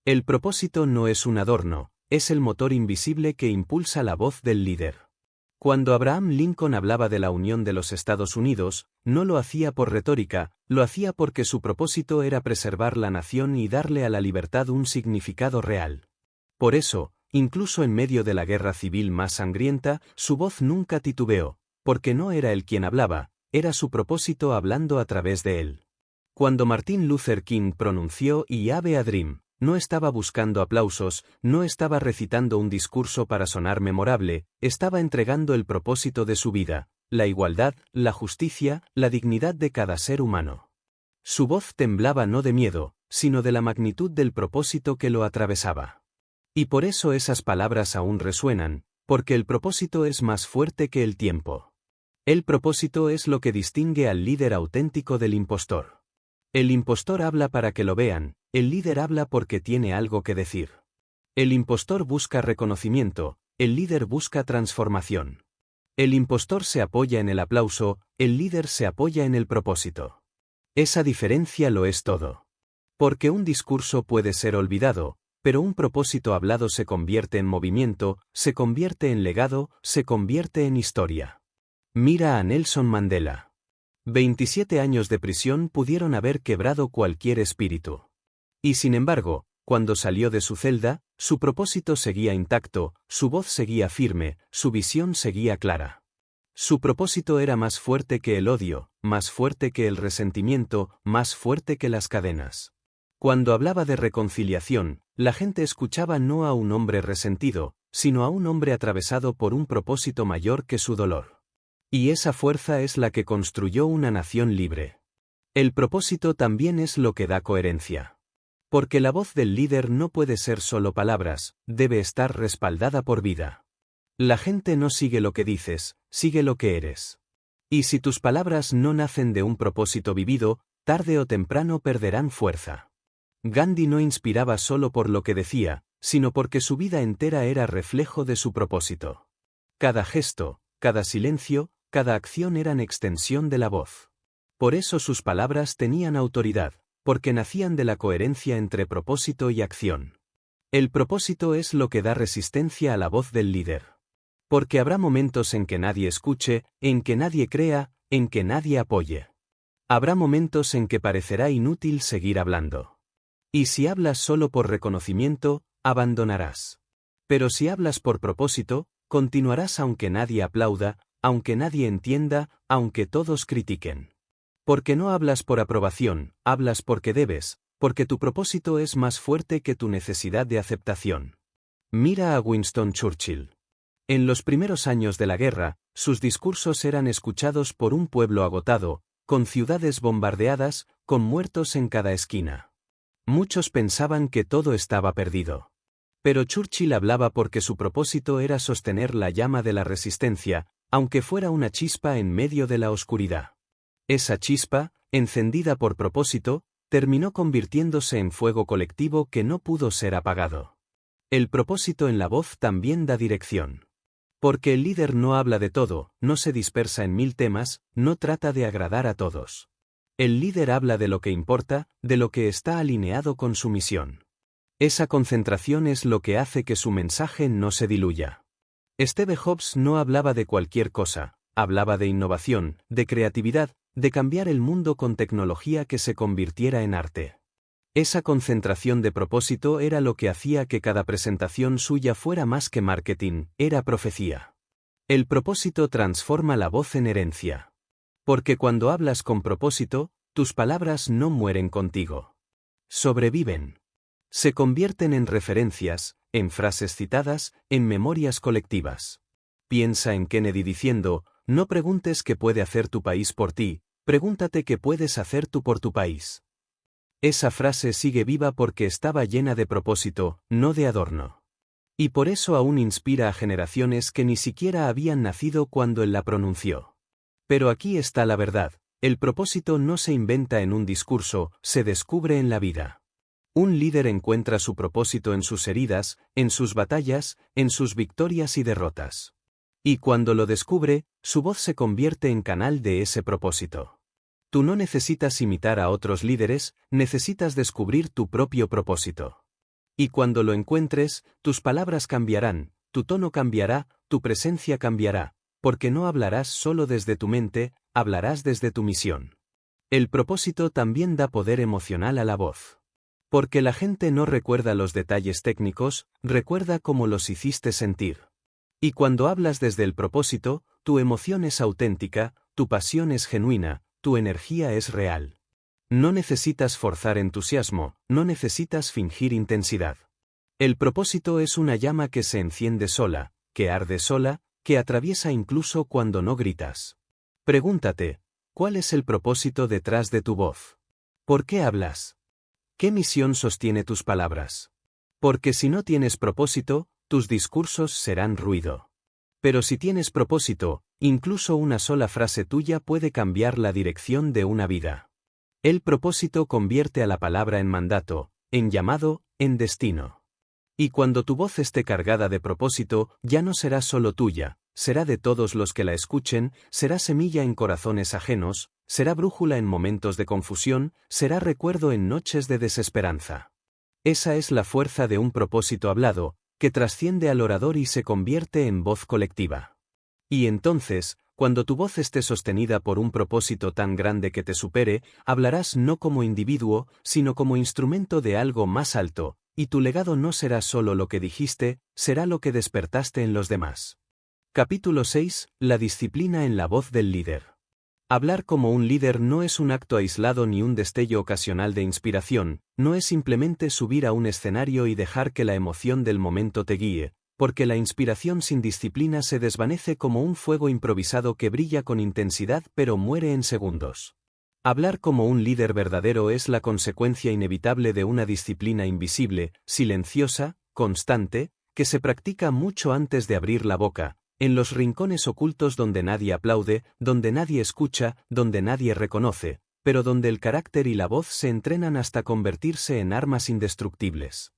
[SPEAKER 1] El propósito no es un adorno, es el motor invisible que impulsa la voz del líder. Cuando Abraham Lincoln hablaba de la unión de los Estados Unidos, no lo hacía por retórica, lo hacía porque su propósito era preservar la nación y darle a la libertad un significado real. Por eso, incluso en medio de la guerra civil más sangrienta, su voz nunca titubeó, porque no era él quien hablaba, era su propósito hablando a través de él. Cuando Martin Luther King pronunció "I have a dream", no estaba buscando aplausos, no estaba recitando un discurso para sonar memorable, estaba entregando el propósito de su vida, la igualdad, la justicia, la dignidad de cada ser humano. Su voz temblaba no de miedo, sino de la magnitud del propósito que lo atravesaba. Y por eso esas palabras aún resuenan, porque el propósito es más fuerte que el tiempo. El propósito es lo que distingue al líder auténtico del impostor. El impostor habla para que lo vean, el líder habla porque tiene algo que decir. El impostor busca reconocimiento, el líder busca transformación. El impostor se apoya en el aplauso, el líder se apoya en el propósito. Esa diferencia lo es todo. Porque un discurso puede ser olvidado, pero un propósito hablado se convierte en movimiento, se convierte en legado, se convierte en historia. Mira a Nelson Mandela. 27 años de prisión pudieron haber quebrado cualquier espíritu. Y sin embargo, cuando salió de su celda, su propósito seguía intacto, su voz seguía firme, su visión seguía clara. Su propósito era más fuerte que el odio, más fuerte que el resentimiento, más fuerte que las cadenas. Cuando hablaba de reconciliación, la gente escuchaba no a un hombre resentido, sino a un hombre atravesado por un propósito mayor que su dolor. Y esa fuerza es la que construyó una nación libre. El propósito también es lo que da coherencia. Porque la voz del líder no puede ser solo palabras, debe estar respaldada por vida. La gente no sigue lo que dices, sigue lo que eres. Y si tus palabras no nacen de un propósito vivido, tarde o temprano perderán fuerza. Gandhi no inspiraba solo por lo que decía, sino porque su vida entera era reflejo de su propósito. Cada gesto, cada silencio, cada acción eran extensión de la voz. Por eso sus palabras tenían autoridad, porque nacían de la coherencia entre propósito y acción. El propósito es lo que da resistencia a la voz del líder. Porque habrá momentos en que nadie escuche, en que nadie crea, en que nadie apoye. Habrá momentos en que parecerá inútil seguir hablando. Y si hablas solo por reconocimiento, abandonarás. Pero si hablas por propósito, continuarás aunque nadie aplauda, aunque nadie entienda, aunque todos critiquen. Porque no hablas por aprobación, hablas porque debes, porque tu propósito es más fuerte que tu necesidad de aceptación. Mira a Winston Churchill. En los primeros años de la guerra, sus discursos eran escuchados por un pueblo agotado, con ciudades bombardeadas, con muertos en cada esquina. Muchos pensaban que todo estaba perdido. Pero Churchill hablaba porque su propósito era sostener la llama de la resistencia, aunque fuera una chispa en medio de la oscuridad. Esa chispa, encendida por propósito, terminó convirtiéndose en fuego colectivo que no pudo ser apagado. El propósito en la voz también da dirección. Porque el líder no habla de todo, no se dispersa en 1000 temas, no trata de agradar a todos. El líder habla de lo que importa, de lo que está alineado con su misión. Esa concentración es lo que hace que su mensaje no se diluya. Steve Jobs no hablaba de cualquier cosa, hablaba de innovación, de creatividad, de cambiar el mundo con tecnología que se convirtiera en arte. Esa concentración de propósito era lo que hacía que cada presentación suya fuera más que marketing, era profecía. El propósito transforma la voz en herencia. Porque cuando hablas con propósito, tus palabras no mueren contigo. Sobreviven. Se convierten en referencias, en frases citadas, en memorias colectivas. Piensa en Kennedy diciendo, no preguntes qué puede hacer tu país por ti, pregúntate qué puedes hacer tú por tu país. Esa frase sigue viva porque estaba llena de propósito, no de adorno. Y por eso aún inspira a generaciones que ni siquiera habían nacido cuando él la pronunció. Pero aquí está la verdad, el propósito no se inventa en un discurso, se descubre en la vida. Un líder encuentra su propósito en sus heridas, en sus batallas, en sus victorias y derrotas. Y cuando lo descubre, su voz se convierte en canal de ese propósito. Tú no necesitas imitar a otros líderes, necesitas descubrir tu propio propósito. Y cuando lo encuentres, tus palabras cambiarán, tu tono cambiará, tu presencia cambiará, porque no hablarás solo desde tu mente, hablarás desde tu misión. El propósito también da poder emocional a la voz. Porque la gente no recuerda los detalles técnicos, recuerda cómo los hiciste sentir. Y cuando hablas desde el propósito, tu emoción es auténtica, tu pasión es genuina, tu energía es real. No necesitas forzar entusiasmo, no necesitas fingir intensidad. El propósito es una llama que se enciende sola, que arde sola, que atraviesa incluso cuando no gritas. Pregúntate, ¿cuál es el propósito detrás de tu voz? ¿Por qué hablas? ¿Qué misión sostiene tus palabras? Porque si no tienes propósito, tus discursos serán ruido. Pero si tienes propósito, incluso una sola frase tuya puede cambiar la dirección de una vida. El propósito convierte a la palabra en mandato, en llamado, en destino. Y cuando tu voz esté cargada de propósito, ya no será solo tuya, será de todos los que la escuchen, será semilla en corazones ajenos, será brújula en momentos de confusión, será recuerdo en noches de desesperanza. Esa es la fuerza de un propósito hablado, que trasciende al orador y se convierte en voz colectiva. Y entonces, cuando tu voz esté sostenida por un propósito tan grande que te supere, hablarás no como individuo, sino como instrumento de algo más alto, y tu legado no será solo lo que dijiste, será lo que despertaste en los demás. Capítulo 6. La disciplina en la voz del líder. Hablar como un líder no es un acto aislado ni un destello ocasional de inspiración, no es simplemente subir a un escenario y dejar que la emoción del momento te guíe, porque la inspiración sin disciplina se desvanece como un fuego improvisado que brilla con intensidad pero muere en segundos. Hablar como un líder verdadero es la consecuencia inevitable de una disciplina invisible, silenciosa, constante, que se practica mucho antes de abrir la boca, en los rincones ocultos donde nadie aplaude, donde nadie escucha, donde nadie reconoce, pero donde el carácter y la voz se entrenan hasta convertirse en armas indestructibles.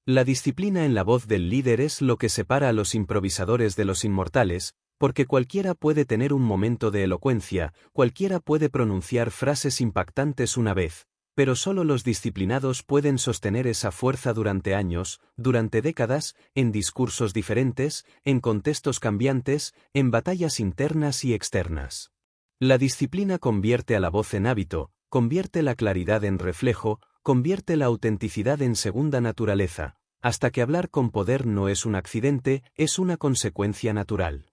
[SPEAKER 1] La disciplina en la voz del líder es lo que separa a los improvisadores de los inmortales, porque cualquiera puede tener un momento de elocuencia, cualquiera puede pronunciar frases impactantes una vez, pero solo los disciplinados pueden sostener esa fuerza durante años, durante décadas, en discursos diferentes, en contextos cambiantes, en batallas internas y externas. La disciplina convierte a la voz en hábito, convierte la claridad en reflejo, convierte la autenticidad en segunda naturaleza, hasta que hablar con poder no es un accidente, es una consecuencia natural.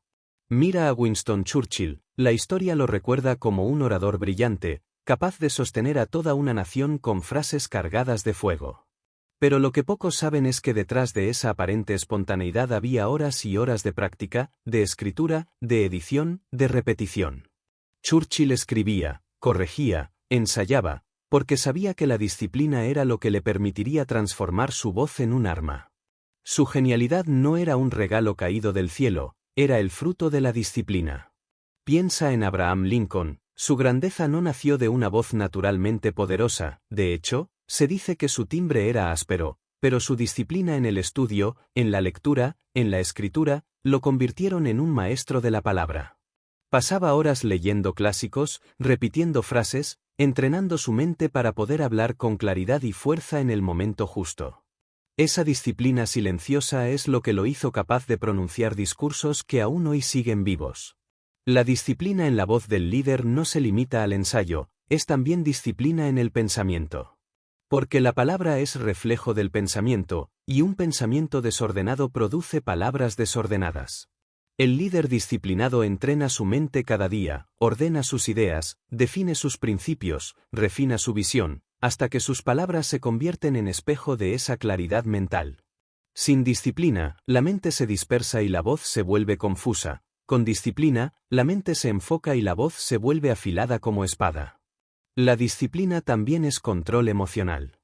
[SPEAKER 1] Mira a Winston Churchill, la historia lo recuerda como un orador brillante, capaz de sostener a toda una nación con frases cargadas de fuego. Pero lo que pocos saben es que detrás de esa aparente espontaneidad había horas y horas de práctica, de escritura, de edición, de repetición. Churchill escribía, corregía, ensayaba, porque sabía que la disciplina era lo que le permitiría transformar su voz en un arma. Su genialidad no era un regalo caído del cielo, era el fruto de la disciplina. Piensa en Abraham Lincoln, su grandeza no nació de una voz naturalmente poderosa, de hecho, se dice que su timbre era áspero, pero su disciplina en el estudio, en la lectura, en la escritura, lo convirtieron en un maestro de la palabra. Pasaba horas leyendo clásicos, repitiendo frases, entrenando su mente para poder hablar con claridad y fuerza en el momento justo. Esa disciplina silenciosa es lo que lo hizo capaz de pronunciar discursos que aún hoy siguen vivos. La disciplina en la voz del líder no se limita al ensayo, es también disciplina en el pensamiento. Porque la palabra es reflejo del pensamiento, y un pensamiento desordenado produce palabras desordenadas. El líder disciplinado entrena su mente cada día, ordena sus ideas, define sus principios, refina su visión, hasta que sus palabras se convierten en espejo de esa claridad mental. Sin disciplina, la mente se dispersa y la voz se vuelve confusa. Con disciplina, la mente se enfoca y la voz se vuelve afilada como espada. La disciplina también es control emocional.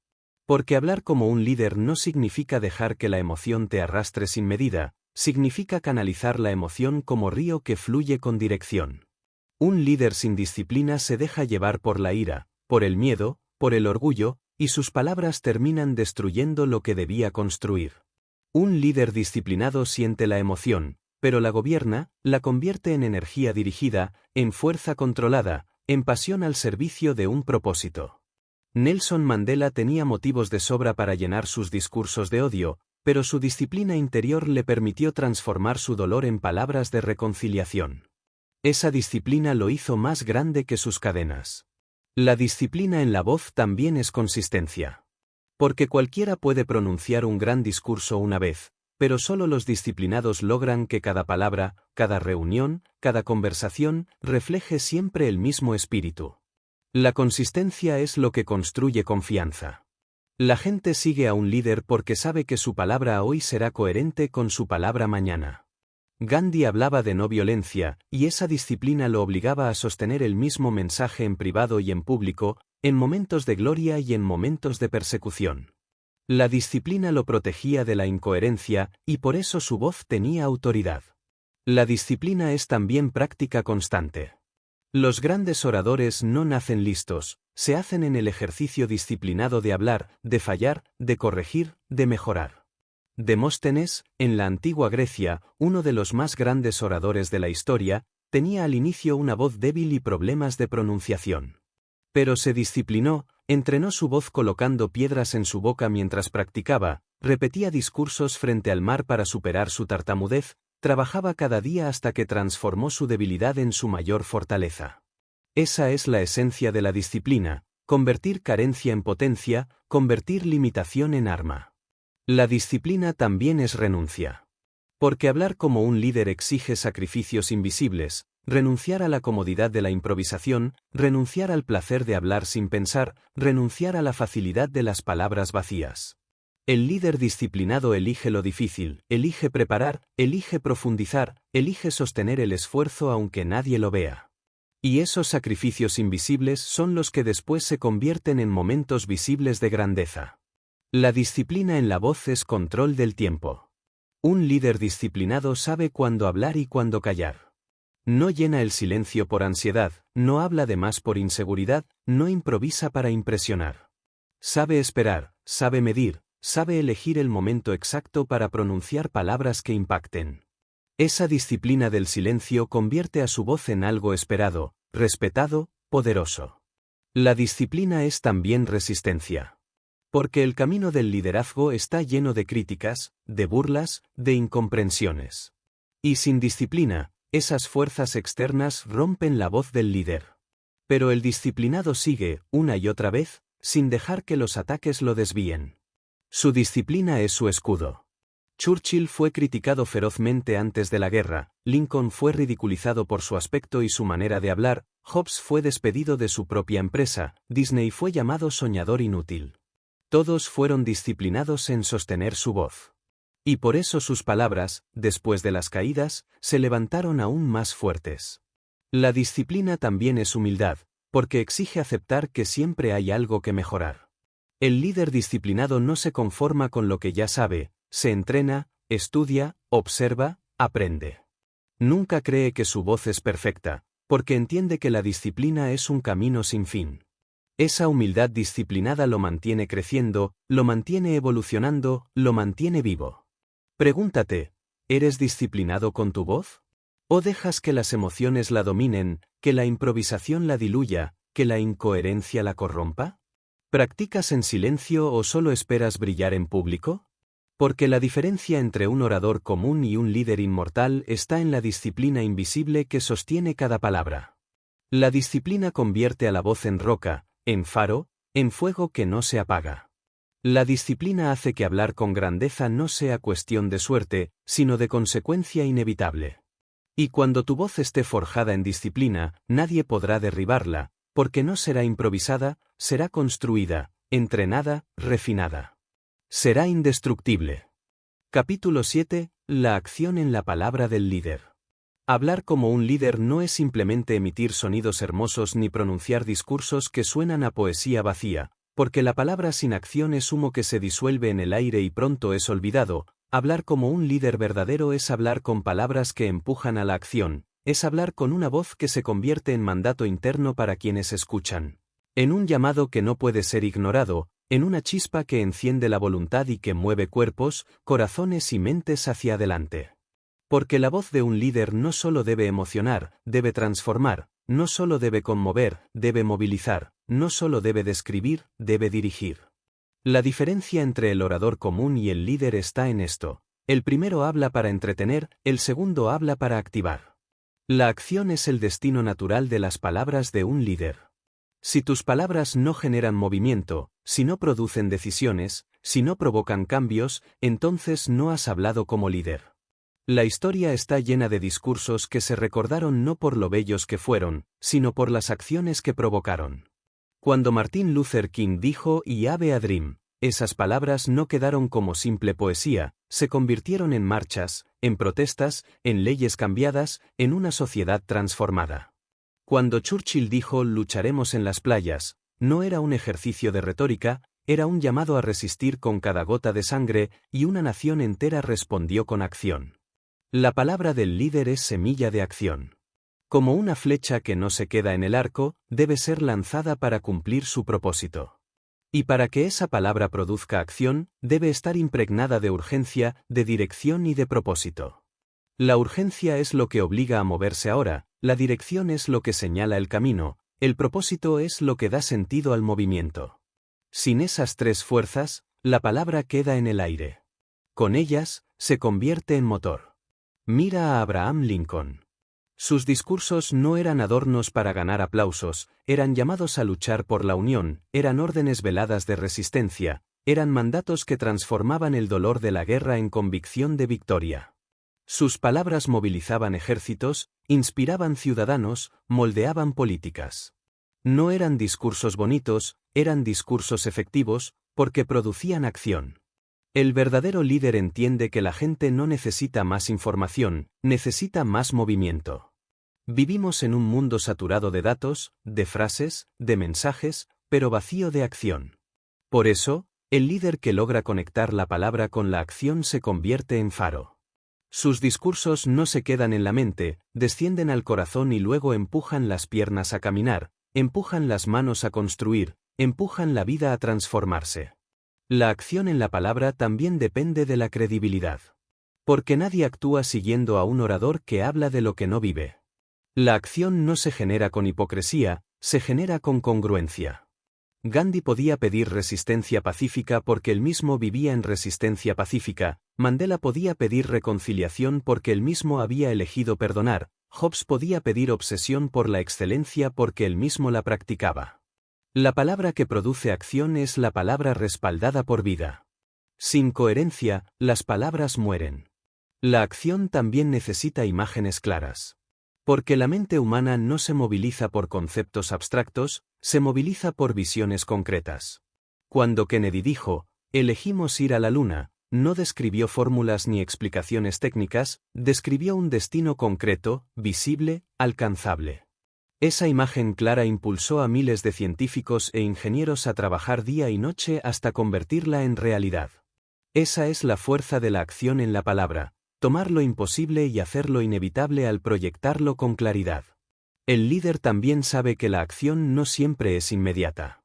[SPEAKER 1] Porque hablar como un líder no significa dejar que la emoción te arrastre sin medida, significa canalizar la emoción como río que fluye con dirección. Un líder sin disciplina se deja llevar por la ira, por el miedo, por el orgullo, y sus palabras terminan destruyendo lo que debía construir. Un líder disciplinado siente la emoción, pero la gobierna, la convierte en energía dirigida, en fuerza controlada, en pasión al servicio de un propósito. Nelson Mandela tenía motivos de sobra para llenar sus discursos de odio, pero su disciplina interior le permitió transformar su dolor en palabras de reconciliación. Esa disciplina lo hizo más grande que sus cadenas. La disciplina en la voz también es consistencia. Porque cualquiera puede pronunciar un gran discurso una vez, pero solo los disciplinados logran que cada palabra, cada reunión, cada conversación, refleje siempre el mismo espíritu. La consistencia es lo que construye confianza. La gente sigue a un líder porque sabe que su palabra hoy será coherente con su palabra mañana. Gandhi hablaba de no violencia, y esa disciplina lo obligaba a sostener el mismo mensaje en privado y en público, en momentos de gloria y en momentos de persecución. La disciplina lo protegía de la incoherencia, y por eso su voz tenía autoridad. La disciplina es también práctica constante. Los grandes oradores no nacen listos, se hacen en el ejercicio disciplinado de hablar, de fallar, de corregir, de mejorar. Demóstenes, en la antigua Grecia, uno de los más grandes oradores de la historia, tenía al inicio una voz débil y problemas de pronunciación. Pero se disciplinó, entrenó su voz colocando piedras en su boca mientras practicaba, repetía discursos frente al mar para superar su tartamudez, trabajaba cada día hasta que transformó su debilidad en su mayor fortaleza. Esa es la esencia de la disciplina, convertir carencia en potencia, convertir limitación en arma. La disciplina también es renuncia. Porque hablar como un líder exige sacrificios invisibles, renunciar a la comodidad de la improvisación, renunciar al placer de hablar sin pensar, renunciar a la facilidad de las palabras vacías. El líder disciplinado elige lo difícil, elige preparar, elige profundizar, elige sostener el esfuerzo aunque nadie lo vea. Y esos sacrificios invisibles son los que después se convierten en momentos visibles de grandeza. La disciplina en la voz es control del tiempo. Un líder disciplinado sabe cuándo hablar y cuándo callar. No llena el silencio por ansiedad, no habla de más por inseguridad, no improvisa para impresionar. Sabe esperar, sabe medir, sabe elegir el momento exacto para pronunciar palabras que impacten. Esa disciplina del silencio convierte a su voz en algo esperado, respetado, poderoso. La disciplina es también resistencia. Porque el camino del liderazgo está lleno de críticas, de burlas, de incomprensiones. Y sin disciplina, esas fuerzas externas rompen la voz del líder. Pero el disciplinado sigue, una y otra vez, sin dejar que los ataques lo desvíen. Su disciplina es su escudo. Churchill fue criticado ferozmente antes de la guerra, Lincoln fue ridiculizado por su aspecto y su manera de hablar, Hobbes fue despedido de su propia empresa, Disney fue llamado soñador inútil. Todos fueron disciplinados en sostener su voz. Y por eso sus palabras, después de las caídas, se levantaron aún más fuertes. La disciplina también es humildad, porque exige aceptar que siempre hay algo que mejorar. El líder disciplinado no se conforma con lo que ya sabe, se entrena, estudia, observa, aprende. Nunca cree que su voz es perfecta, porque entiende que la disciplina es un camino sin fin. Esa humildad disciplinada lo mantiene creciendo, lo mantiene evolucionando, lo mantiene vivo. Pregúntate, ¿eres disciplinado con tu voz? ¿O dejas que las emociones la dominen, que la improvisación la diluya, que la incoherencia la corrompa? ¿Practicas en silencio o solo esperas brillar en público? Porque la diferencia entre un orador común y un líder inmortal está en la disciplina invisible que sostiene cada palabra. La disciplina convierte a la voz en roca, en faro, en fuego que no se apaga. La disciplina hace que hablar con grandeza no sea cuestión de suerte, sino de consecuencia inevitable. Y cuando tu voz esté forjada en disciplina, nadie podrá derribarla, porque no será improvisada, será construida, entrenada, refinada. Será indestructible. Capítulo 7. La acción en la palabra del líder. Hablar como un líder no es simplemente emitir sonidos hermosos ni pronunciar discursos que suenan a poesía vacía, porque la palabra sin acción es humo que se disuelve en el aire y pronto es olvidado. Hablar como un líder verdadero es hablar con palabras que empujan a la acción, es hablar con una voz que se convierte en mandato interno para quienes escuchan. En un llamado que no puede ser ignorado, en una chispa que enciende la voluntad y que mueve cuerpos, corazones y mentes hacia adelante. Porque la voz de un líder no solo debe emocionar, debe transformar, no solo debe conmover, debe movilizar, no solo debe describir, debe dirigir. La diferencia entre el orador común y el líder está en esto. El primero habla para entretener, el segundo habla para activar. La acción es el destino natural de las palabras de un líder. Si tus palabras no generan movimiento, si no producen decisiones, si no provocan cambios, entonces no has hablado como líder. La historia está llena de discursos que se recordaron no por lo bellos que fueron, sino por las acciones que provocaron. Cuando Martin Luther King dijo "I have a dream", esas palabras no quedaron como simple poesía, se convirtieron en marchas, en protestas, en leyes cambiadas, en una sociedad transformada. Cuando Churchill dijo "lucharemos en las playas", no era un ejercicio de retórica, era un llamado a resistir con cada gota de sangre, y una nación entera respondió con acción. La palabra del líder es semilla de acción. Como una flecha que no se queda en el arco, debe ser lanzada para cumplir su propósito. Y para que esa palabra produzca acción, debe estar impregnada de urgencia, de dirección y de propósito. La urgencia es lo que obliga a moverse ahora, la dirección es lo que señala el camino, el propósito es lo que da sentido al movimiento. Sin esas tres fuerzas, la palabra queda en el aire. Con ellas, se convierte en motor. Mira a Abraham Lincoln. Sus discursos no eran adornos para ganar aplausos, eran llamados a luchar por la unión, eran órdenes veladas de resistencia, eran mandatos que transformaban el dolor de la guerra en convicción de victoria. Sus palabras movilizaban ejércitos, inspiraban ciudadanos, moldeaban políticas. No eran discursos bonitos, eran discursos efectivos, porque producían acción. El verdadero líder entiende que la gente no necesita más información, necesita más movimiento. Vivimos en un mundo saturado de datos, de frases, de mensajes, pero vacío de acción. Por eso, el líder que logra conectar la palabra con la acción se convierte en faro. Sus discursos no se quedan en la mente, descienden al corazón y luego empujan las piernas a caminar, empujan las manos a construir, empujan la vida a transformarse. La acción en la palabra también depende de la credibilidad. Porque nadie actúa siguiendo a un orador que habla de lo que no vive. La acción no se genera con hipocresía, se genera con congruencia. Gandhi podía pedir resistencia pacífica porque él mismo vivía en resistencia pacífica, Mandela podía pedir reconciliación porque él mismo había elegido perdonar, Hobbes podía pedir obsesión por la excelencia porque él mismo la practicaba. La palabra que produce acción es la palabra respaldada por vida. Sin coherencia, las palabras mueren. La acción también necesita imágenes claras. Porque la mente humana no se moviliza por conceptos abstractos, se moviliza por visiones concretas. Cuando Kennedy dijo, "elegimos ir a la Luna", no describió fórmulas ni explicaciones técnicas, describió un destino concreto, visible, alcanzable. Esa imagen clara impulsó a miles de científicos e ingenieros a trabajar día y noche hasta convertirla en realidad. Esa es la fuerza de la acción en la palabra, tomar lo imposible y hacerlo inevitable al proyectarlo con claridad. El líder también sabe que la acción no siempre es inmediata.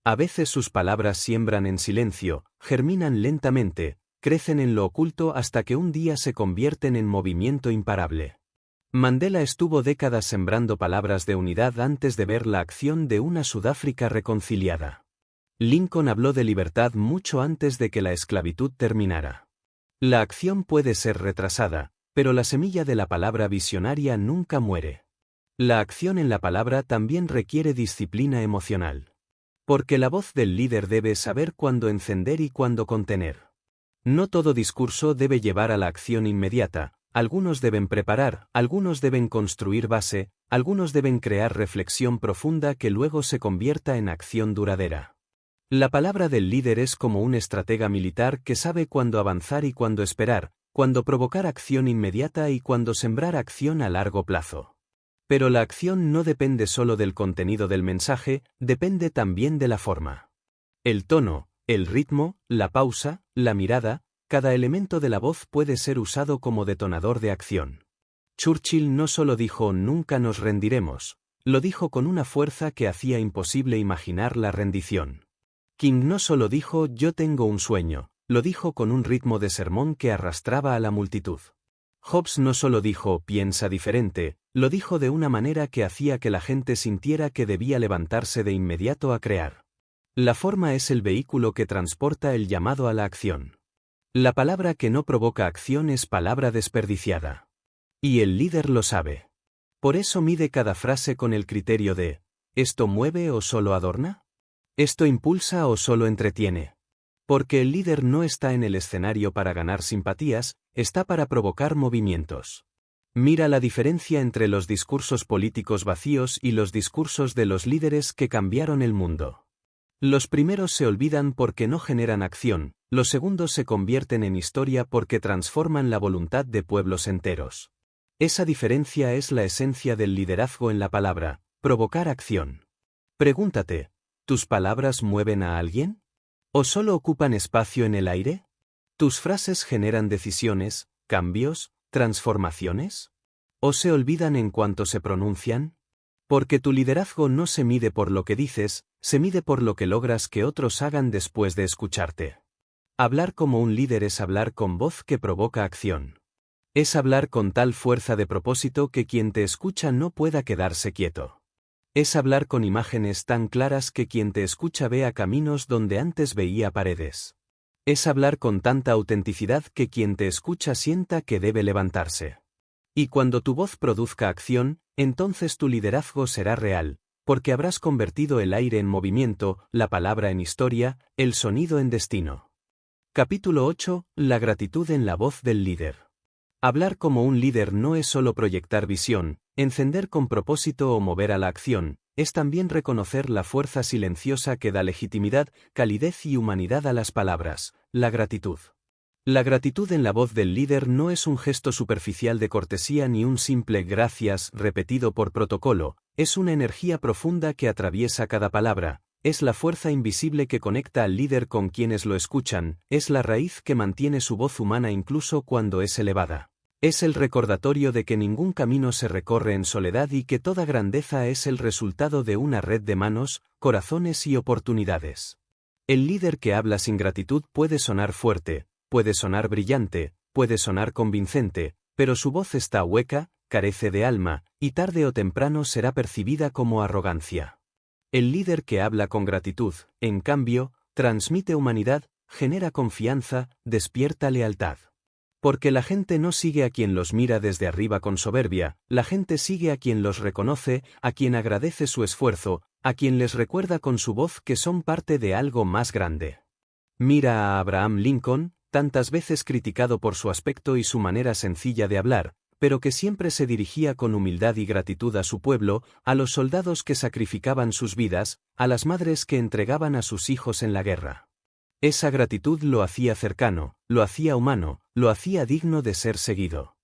[SPEAKER 1] A veces sus palabras siembran en silencio, germinan lentamente, crecen en lo oculto hasta que un día se convierten en movimiento imparable. Mandela estuvo décadas sembrando palabras de unidad antes de ver la acción de una Sudáfrica reconciliada. Lincoln habló de libertad mucho antes de que la esclavitud terminara. La acción puede ser retrasada, pero la semilla de la palabra visionaria nunca muere. La acción en la palabra también requiere disciplina emocional. Porque la voz del líder debe saber cuándo encender y cuándo contener. No todo discurso debe llevar a la acción inmediata. Algunos deben preparar, algunos deben construir base, algunos deben crear reflexión profunda que luego se convierta en acción duradera. La palabra del líder es como un estratega militar que sabe cuándo avanzar y cuándo esperar, cuándo provocar acción inmediata y cuándo sembrar acción a largo plazo. Pero la acción no depende solo del contenido del mensaje, depende también de la forma. El tono, el ritmo, la pausa, la mirada, cada elemento de la voz puede ser usado como detonador de acción. Churchill no solo dijo "nunca nos rendiremos", lo dijo con una fuerza que hacía imposible imaginar la rendición. King no solo dijo "yo tengo un sueño", lo dijo con un ritmo de sermón que arrastraba a la multitud. Hobbes no solo dijo "piensa diferente", lo dijo de una manera que hacía que la gente sintiera que debía levantarse de inmediato a crear. La forma es el vehículo que transporta el llamado a la acción. La palabra que no provoca acción es palabra desperdiciada. Y el líder lo sabe. Por eso mide cada frase con el criterio de ¿esto mueve o solo adorna? ¿Esto impulsa o solo entretiene? Porque el líder no está en el escenario para ganar simpatías, está para provocar movimientos. Mira la diferencia entre los discursos políticos vacíos y los discursos de los líderes que cambiaron el mundo. Los primeros se olvidan porque no generan acción, los segundos se convierten en historia porque transforman la voluntad de pueblos enteros. Esa diferencia es la esencia del liderazgo en la palabra, provocar acción. Pregúntate, ¿tus palabras mueven a alguien? ¿O solo ocupan espacio en el aire? ¿Tus frases generan decisiones, cambios, transformaciones? ¿O se olvidan en cuanto se pronuncian? Porque tu liderazgo no se mide por lo que dices, se mide por lo que logras que otros hagan después de escucharte. Hablar como un líder es hablar con voz que provoca acción. Es hablar con tal fuerza de propósito que quien te escucha no pueda quedarse quieto. Es hablar con imágenes tan claras que quien te escucha vea caminos donde antes veía paredes. Es hablar con tanta autenticidad que quien te escucha sienta que debe levantarse. Y cuando tu voz produzca acción, entonces tu liderazgo será real, porque habrás convertido el aire en movimiento, la palabra en historia, el sonido en destino. Capítulo 8. La gratitud en la voz del líder. Hablar como un líder no es solo proyectar visión, encender con propósito o mover a la acción, es también reconocer la fuerza silenciosa que da legitimidad, calidez y humanidad a las palabras, la gratitud. La gratitud en la voz del líder no es un gesto superficial de cortesía ni un simple gracias repetido por protocolo, es una energía profunda que atraviesa cada palabra, es la fuerza invisible que conecta al líder con quienes lo escuchan, es la raíz que mantiene su voz humana incluso cuando es elevada. Es el recordatorio de que ningún camino se recorre en soledad y que toda grandeza es el resultado de una red de manos, corazones y oportunidades. El líder que habla sin gratitud puede sonar fuerte, puede sonar brillante, puede sonar convincente, pero su voz está hueca, carece de alma, y tarde o temprano será percibida como arrogancia. El líder que habla con gratitud, en cambio, transmite humanidad, genera confianza, despierta lealtad. Porque la gente no sigue a quien los mira desde arriba con soberbia, la gente sigue a quien los reconoce, a quien agradece su esfuerzo, a quien les recuerda con su voz que son parte de algo más grande. Mira a Abraham Lincoln, tantas veces criticado por su aspecto y su manera sencilla de hablar, pero que siempre se dirigía con humildad y gratitud a su pueblo, a los soldados que sacrificaban sus vidas, a las madres que entregaban a sus hijos en la guerra. Esa gratitud lo hacía cercano, lo hacía humano, lo hacía digno de ser seguido.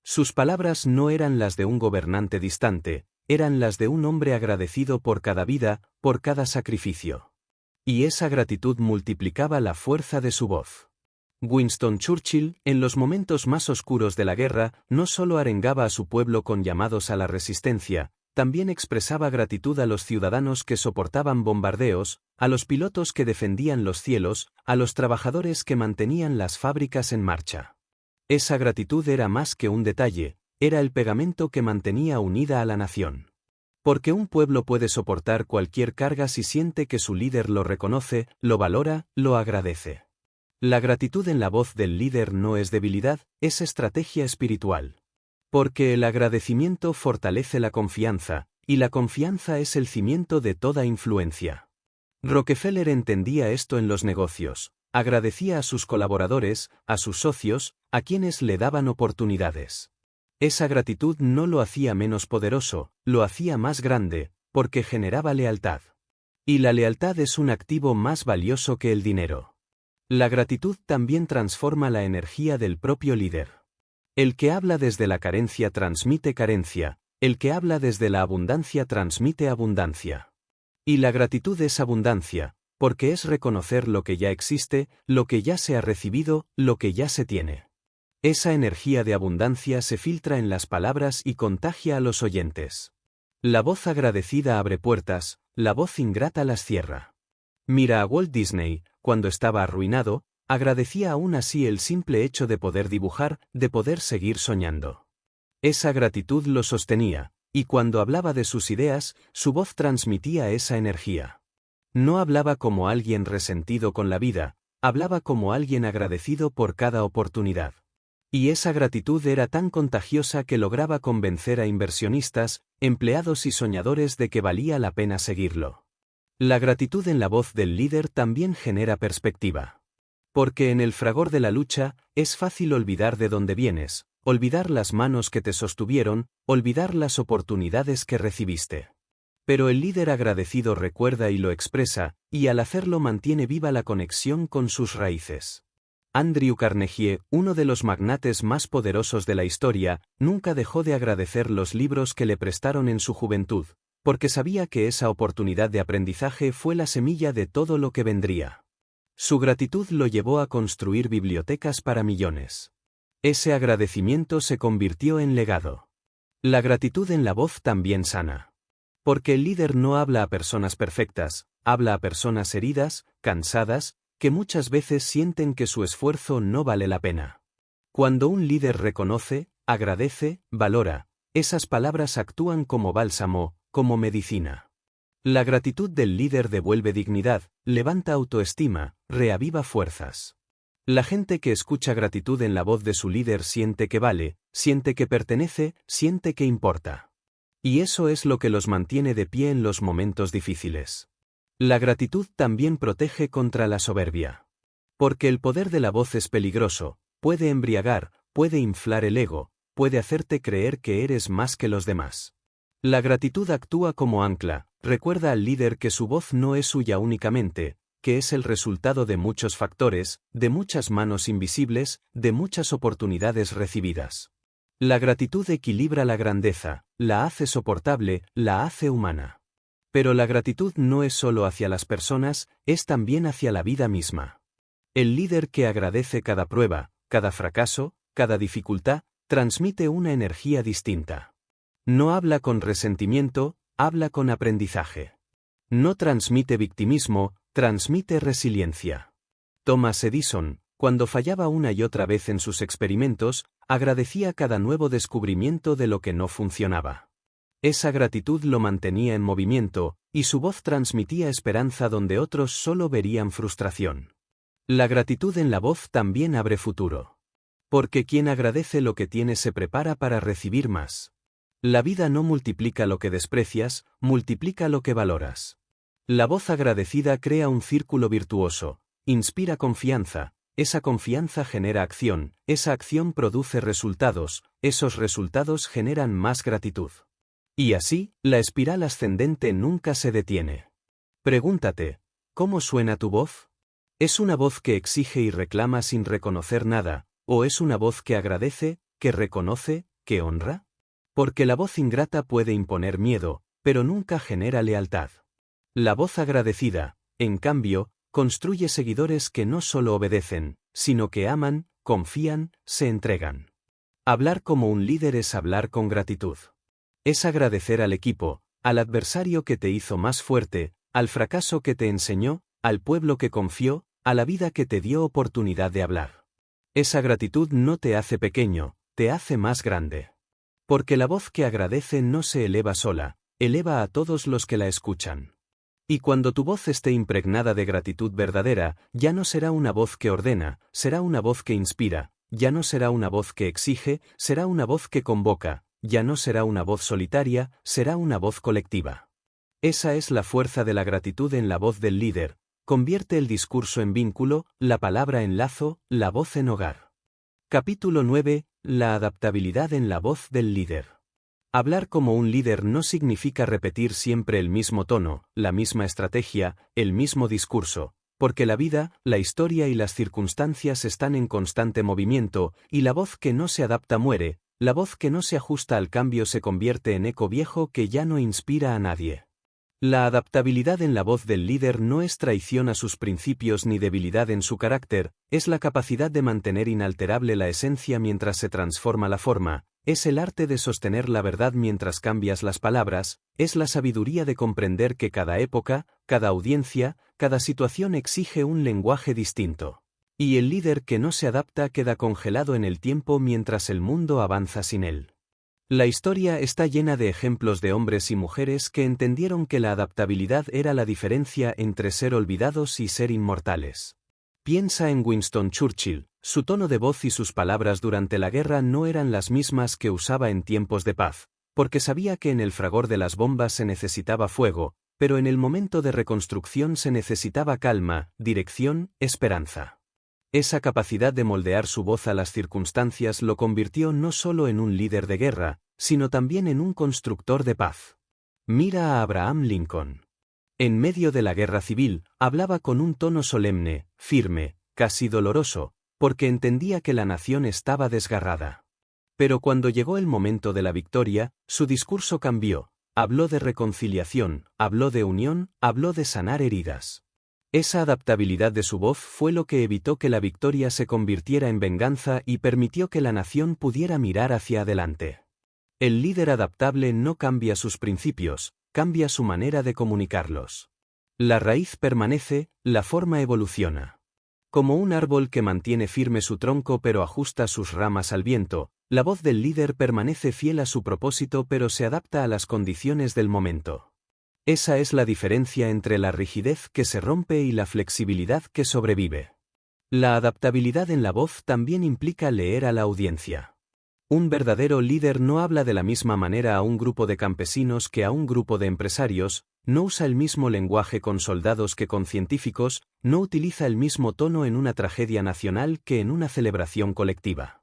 [SPEAKER 1] Sus palabras no eran las de un gobernante distante, eran las de un hombre agradecido por cada vida, por cada sacrificio. Y esa gratitud multiplicaba la fuerza de su voz. Winston Churchill, en los momentos más oscuros de la guerra, no solo arengaba a su pueblo con llamados a la resistencia, también expresaba gratitud a los ciudadanos que soportaban bombardeos, a los pilotos que defendían los cielos, a los trabajadores que mantenían las fábricas en marcha. Esa gratitud era más que un detalle, era el pegamento que mantenía unida a la nación. Porque un pueblo puede soportar cualquier carga si siente que su líder lo reconoce, lo valora, lo agradece. La gratitud en la voz del líder no es debilidad, es estrategia espiritual. Porque el agradecimiento fortalece la confianza, y la confianza es el cimiento de toda influencia. Rockefeller entendía esto en los negocios, agradecía a sus colaboradores, a sus socios, a quienes le daban oportunidades. Esa gratitud no lo hacía menos poderoso, lo hacía más grande, porque generaba lealtad. Y la lealtad es un activo más valioso que el dinero. La gratitud también transforma la energía del propio líder. El que habla desde la carencia transmite carencia, el que habla desde la abundancia transmite abundancia. Y la gratitud es abundancia, porque es reconocer lo que ya existe, lo que ya se ha recibido, lo que ya se tiene. Esa energía de abundancia se filtra en las palabras y contagia a los oyentes. La voz agradecida abre puertas, la voz ingrata las cierra. Mira a Walt Disney, cuando estaba arruinado, agradecía aún así el simple hecho de poder dibujar, de poder seguir soñando. Esa gratitud lo sostenía, y cuando hablaba de sus ideas, su voz transmitía esa energía. No hablaba como alguien resentido con la vida, hablaba como alguien agradecido por cada oportunidad. Y esa gratitud era tan contagiosa que lograba convencer a inversionistas, empleados y soñadores de que valía la pena seguirlo. La gratitud en la voz del líder también genera perspectiva. Porque en el fragor de la lucha, es fácil olvidar de dónde vienes, olvidar las manos que te sostuvieron, olvidar las oportunidades que recibiste. Pero el líder agradecido recuerda y lo expresa, y al hacerlo mantiene viva la conexión con sus raíces. Andrew Carnegie, uno de los magnates más poderosos de la historia, nunca dejó de agradecer los libros que le prestaron en su juventud, porque sabía que esa oportunidad de aprendizaje fue la semilla de todo lo que vendría. Su gratitud lo llevó a construir bibliotecas para millones. Ese agradecimiento se convirtió en legado. La gratitud en la voz también sana. Porque el líder no habla a personas perfectas, habla a personas heridas, cansadas, que muchas veces sienten que su esfuerzo no vale la pena. Cuando un líder reconoce, agradece, valora, esas palabras actúan como bálsamo, como medicina. La gratitud del líder devuelve dignidad, levanta autoestima, reaviva fuerzas. La gente que escucha gratitud en la voz de su líder siente que vale, siente que pertenece, siente que importa. Y eso es lo que los mantiene de pie en los momentos difíciles. La gratitud también protege contra la soberbia. Porque el poder de la voz es peligroso, puede embriagar, puede inflar el ego, puede hacerte creer que eres más que los demás. La gratitud actúa como ancla, recuerda al líder que su voz no es suya únicamente, que es el resultado de muchos factores, de muchas manos invisibles, de muchas oportunidades recibidas. La gratitud equilibra la grandeza, la hace soportable, la hace humana. Pero la gratitud no es solo hacia las personas, es también hacia la vida misma. El líder que agradece cada prueba, cada fracaso, cada dificultad, transmite una energía distinta. No habla con resentimiento, habla con aprendizaje. No transmite victimismo, transmite resiliencia. Thomas Edison, cuando fallaba una y otra vez en sus experimentos, agradecía cada nuevo descubrimiento de lo que no funcionaba. Esa gratitud lo mantenía en movimiento, y su voz transmitía esperanza donde otros solo verían frustración. La gratitud en la voz también abre futuro. Porque quien agradece lo que tiene se prepara para recibir más. La vida no multiplica lo que desprecias, multiplica lo que valoras. La voz agradecida crea un círculo virtuoso, inspira confianza, esa confianza genera acción, esa acción produce resultados, esos resultados generan más gratitud. Y así, la espiral ascendente nunca se detiene. Pregúntate, ¿cómo suena tu voz? ¿Es una voz que exige y reclama sin reconocer nada, o es una voz que agradece, que reconoce, que honra? Porque la voz ingrata puede imponer miedo, pero nunca genera lealtad. La voz agradecida, en cambio, construye seguidores que no solo obedecen, sino que aman, confían, se entregan. Hablar como un líder es hablar con gratitud. Es agradecer al equipo, al adversario que te hizo más fuerte, al fracaso que te enseñó, al pueblo que confió, a la vida que te dio oportunidad de hablar. Esa gratitud no te hace pequeño, te hace más grande. Porque la voz que agradece no se eleva sola, eleva a todos los que la escuchan. Y cuando tu voz esté impregnada de gratitud verdadera, ya no será una voz que ordena, será una voz que inspira, ya no será una voz que exige, será una voz que convoca, ya no será una voz solitaria, será una voz colectiva. Esa es la fuerza de la gratitud en la voz del líder, convierte el discurso en vínculo, la palabra en lazo, la voz en hogar. Capítulo 9. La adaptabilidad en la voz del líder. Hablar como un líder no significa repetir siempre el mismo tono, la misma estrategia, el mismo discurso, porque la vida, la historia y las circunstancias están en constante movimiento, y la voz que no se adapta muere, la voz que no se ajusta al cambio se convierte en eco viejo que ya no inspira a nadie. La adaptabilidad en la voz del líder no es traición a sus principios ni debilidad en su carácter, es la capacidad de mantener inalterable la esencia mientras se transforma la forma, es el arte de sostener la verdad mientras cambias las palabras, es la sabiduría de comprender que cada época, cada audiencia, cada situación exige un lenguaje distinto. Y el líder que no se adapta queda congelado en el tiempo mientras el mundo avanza sin él. La historia está llena de ejemplos de hombres y mujeres que entendieron que la adaptabilidad era la diferencia entre ser olvidados y ser inmortales. Piensa en Winston Churchill, su tono de voz y sus palabras durante la guerra no eran las mismas que usaba en tiempos de paz, porque sabía que en el fragor de las bombas se necesitaba fuego, pero en el momento de reconstrucción se necesitaba calma, dirección, esperanza. Esa capacidad de moldear su voz a las circunstancias lo convirtió no solo en un líder de guerra, sino también en un constructor de paz. Mira a Abraham Lincoln. En medio de la guerra civil, hablaba con un tono solemne, firme, casi doloroso, porque entendía que la nación estaba desgarrada. Pero cuando llegó el momento de la victoria, su discurso cambió. Habló de reconciliación, habló de unión, habló de sanar heridas. Esa adaptabilidad de su voz fue lo que evitó que la victoria se convirtiera en venganza y permitió que la nación pudiera mirar hacia adelante. El líder adaptable no cambia sus principios, cambia su manera de comunicarlos. La raíz permanece, la forma evoluciona. Como un árbol que mantiene firme su tronco pero ajusta sus ramas al viento, la voz del líder permanece fiel a su propósito pero se adapta a las condiciones del momento. Esa es la diferencia entre la rigidez que se rompe y la flexibilidad que sobrevive. La adaptabilidad en la voz también implica leer a la audiencia. Un verdadero líder no habla de la misma manera a un grupo de campesinos que a un grupo de empresarios, no usa el mismo lenguaje con soldados que con científicos, no utiliza el mismo tono en una tragedia nacional que en una celebración colectiva.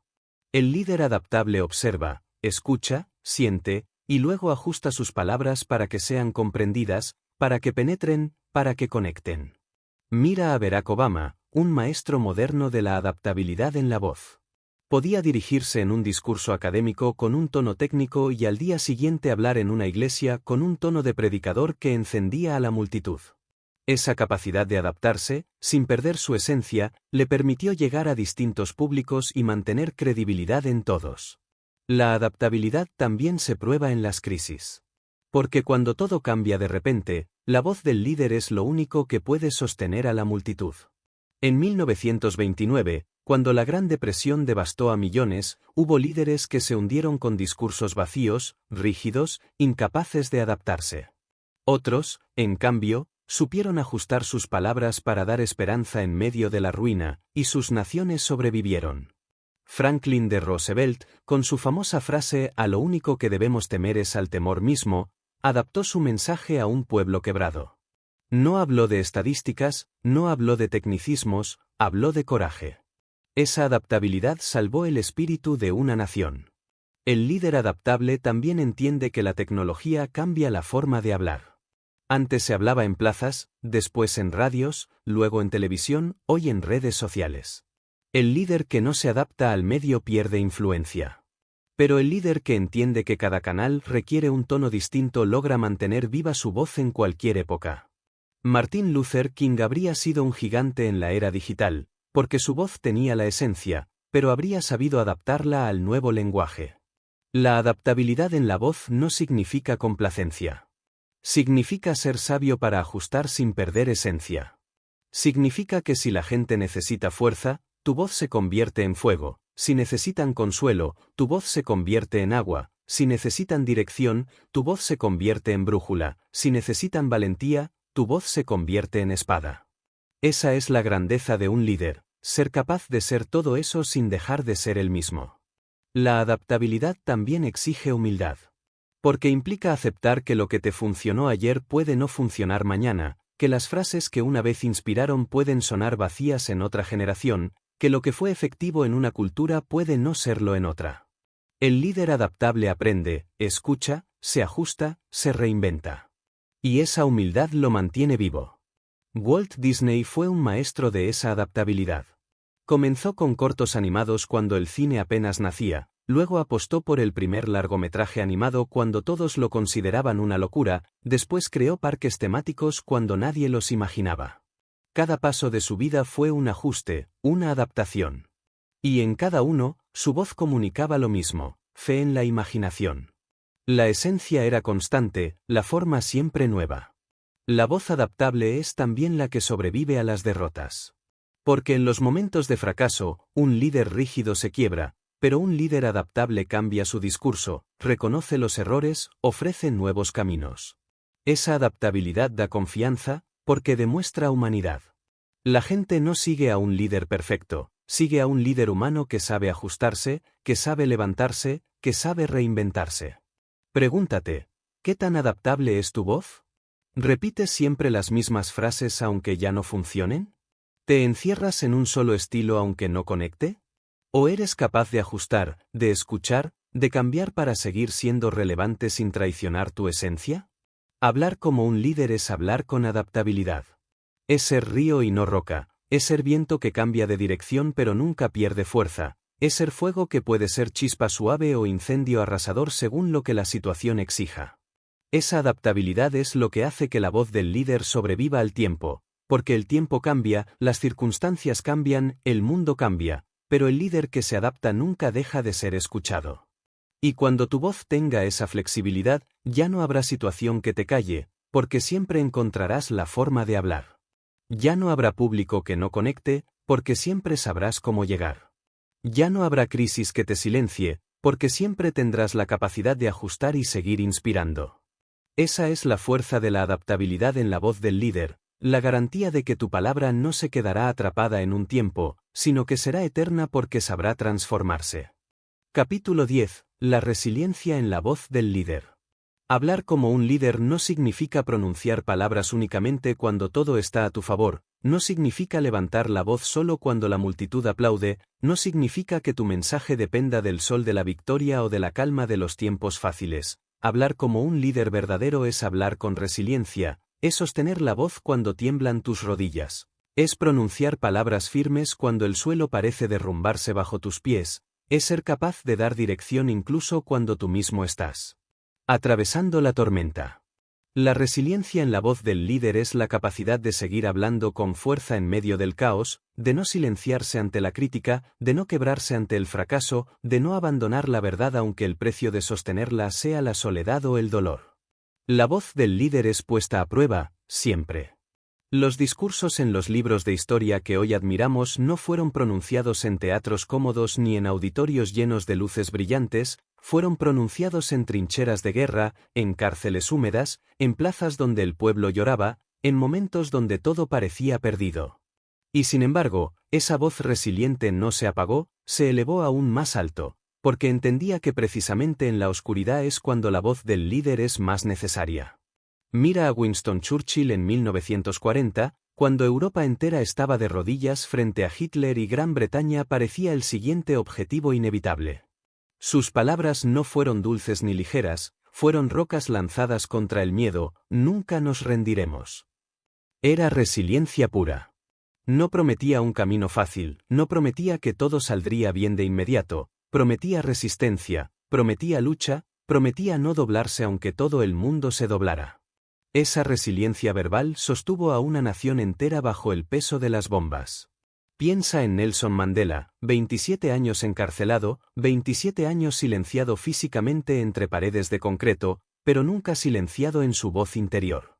[SPEAKER 1] El líder adaptable observa, escucha, siente, y luego ajusta sus palabras para que sean comprendidas, para que penetren, para que conecten. Mira a Barack Obama, un maestro moderno de la adaptabilidad en la voz. Podía dirigirse en un discurso académico con un tono técnico y al día siguiente hablar en una iglesia con un tono de predicador que encendía a la multitud. Esa capacidad de adaptarse, sin perder su esencia, le permitió llegar a distintos públicos y mantener credibilidad en todos. La adaptabilidad también se prueba en las crisis. Porque cuando todo cambia de repente, la voz del líder es lo único que puede sostener a la multitud. En 1929, cuando la Gran Depresión devastó a millones, hubo líderes que se hundieron con discursos vacíos, rígidos, incapaces de adaptarse. Otros, en cambio, supieron ajustar sus palabras para dar esperanza en medio de la ruina, y sus naciones sobrevivieron. Franklin D. Roosevelt, con su famosa frase «A lo único que debemos temer es al temor mismo», adaptó su mensaje a un pueblo quebrado. No habló de estadísticas, no habló de tecnicismos, habló de coraje. Esa adaptabilidad salvó el espíritu de una nación. El líder adaptable también entiende que la tecnología cambia la forma de hablar. Antes se hablaba en plazas, después en radios, luego en televisión, hoy en redes sociales. El líder que no se adapta al medio pierde influencia. Pero el líder que entiende que cada canal requiere un tono distinto logra mantener viva su voz en cualquier época. Martin Luther King habría sido un gigante en la era digital, porque su voz tenía la esencia, pero habría sabido adaptarla al nuevo lenguaje. La adaptabilidad en la voz no significa complacencia. Significa ser sabio para ajustar sin perder esencia. Significa que si la gente necesita fuerza, tu voz se convierte en fuego, si necesitan consuelo, tu voz se convierte en agua, si necesitan dirección, tu voz se convierte en brújula, si necesitan valentía, tu voz se convierte en espada. Esa es la grandeza de un líder, ser capaz de ser todo eso sin dejar de ser el mismo. La adaptabilidad también exige humildad. Porque implica aceptar que lo que te funcionó ayer puede no funcionar mañana, que las frases que una vez inspiraron pueden sonar vacías en otra generación, que lo que fue efectivo en una cultura puede no serlo en otra. El líder adaptable aprende, escucha, se ajusta, se reinventa. Y esa humildad lo mantiene vivo. Walt Disney fue un maestro de esa adaptabilidad. Comenzó con cortos animados cuando el cine apenas nacía, luego apostó por el primer largometraje animado cuando todos lo consideraban una locura, después creó parques temáticos cuando nadie los imaginaba. Cada paso de su vida fue un ajuste, una adaptación. Y en cada uno, su voz comunicaba lo mismo, fe en la imaginación. La esencia era constante, la forma siempre nueva. La voz adaptable es también la que sobrevive a las derrotas. Porque en los momentos de fracaso, un líder rígido se quiebra, pero un líder adaptable cambia su discurso, reconoce los errores, ofrece nuevos caminos. Esa adaptabilidad da confianza, porque demuestra humanidad. La gente no sigue a un líder perfecto, sigue a un líder humano que sabe ajustarse, que sabe levantarse, que sabe reinventarse. Pregúntate, ¿qué tan adaptable es tu voz? ¿Repites siempre las mismas frases aunque ya no funcionen? ¿Te encierras en un solo estilo aunque no conecte? ¿O eres capaz de ajustar, de escuchar, de cambiar para seguir siendo relevante sin traicionar tu esencia? Hablar como un líder es hablar con adaptabilidad. Es ser río y no roca, es ser viento que cambia de dirección pero nunca pierde fuerza, es ser fuego que puede ser chispa suave o incendio arrasador según lo que la situación exija. Esa adaptabilidad es lo que hace que la voz del líder sobreviva al tiempo, porque el tiempo cambia, las circunstancias cambian, el mundo cambia, pero el líder que se adapta nunca deja de ser escuchado. Y cuando tu voz tenga esa flexibilidad, ya no habrá situación que te calle, porque siempre encontrarás la forma de hablar. Ya no habrá público que no conecte, porque siempre sabrás cómo llegar. Ya no habrá crisis que te silencie, porque siempre tendrás la capacidad de ajustar y seguir inspirando. Esa es la fuerza de la adaptabilidad en la voz del líder, la garantía de que tu palabra no se quedará atrapada en un tiempo, sino que será eterna porque sabrá transformarse. Capítulo 10. La resiliencia en la voz del líder. Hablar como un líder no significa pronunciar palabras únicamente cuando todo está a tu favor, no significa levantar la voz solo cuando la multitud aplaude, no significa que tu mensaje dependa del sol de la victoria o de la calma de los tiempos fáciles. Hablar como un líder verdadero es hablar con resiliencia, es sostener la voz cuando tiemblan tus rodillas, es pronunciar palabras firmes cuando el suelo parece derrumbarse bajo tus pies, es ser capaz de dar dirección incluso cuando tú mismo estás atravesando la tormenta. La resiliencia en la voz del líder es la capacidad de seguir hablando con fuerza en medio del caos, de no silenciarse ante la crítica, de no quebrarse ante el fracaso, de no abandonar la verdad aunque el precio de sostenerla sea la soledad o el dolor. La voz del líder es puesta a prueba, siempre. Los discursos en los libros de historia que hoy admiramos no fueron pronunciados en teatros cómodos ni en auditorios llenos de luces brillantes, fueron pronunciados en trincheras de guerra, en cárceles húmedas, en plazas donde el pueblo lloraba, en momentos donde todo parecía perdido. Y sin embargo, esa voz resiliente no se apagó, se elevó aún más alto, porque entendía que precisamente en la oscuridad es cuando la voz del líder es más necesaria. Mira a Winston Churchill en 1940, cuando Europa entera estaba de rodillas frente a Hitler y Gran Bretaña parecía el siguiente objetivo inevitable. Sus palabras no fueron dulces ni ligeras, fueron rocas lanzadas contra el miedo, nunca nos rendiremos. Era resiliencia pura. No prometía un camino fácil, no prometía que todo saldría bien de inmediato, prometía resistencia, prometía lucha, prometía no doblarse aunque todo el mundo se doblara. Esa resiliencia verbal sostuvo a una nación entera bajo el peso de las bombas. Piensa en Nelson Mandela, 27 años encarcelado, 27 años silenciado físicamente entre paredes de concreto, pero nunca silenciado en su voz interior.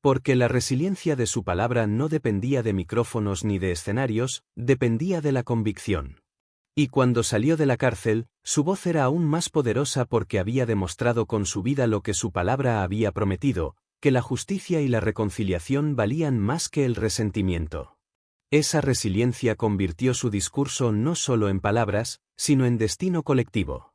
[SPEAKER 1] Porque la resiliencia de su palabra no dependía de micrófonos ni de escenarios, dependía de la convicción. Y cuando salió de la cárcel, su voz era aún más poderosa porque había demostrado con su vida lo que su palabra había prometido, que la justicia y la reconciliación valían más que el resentimiento. Esa resiliencia convirtió su discurso no solo en palabras, sino en destino colectivo.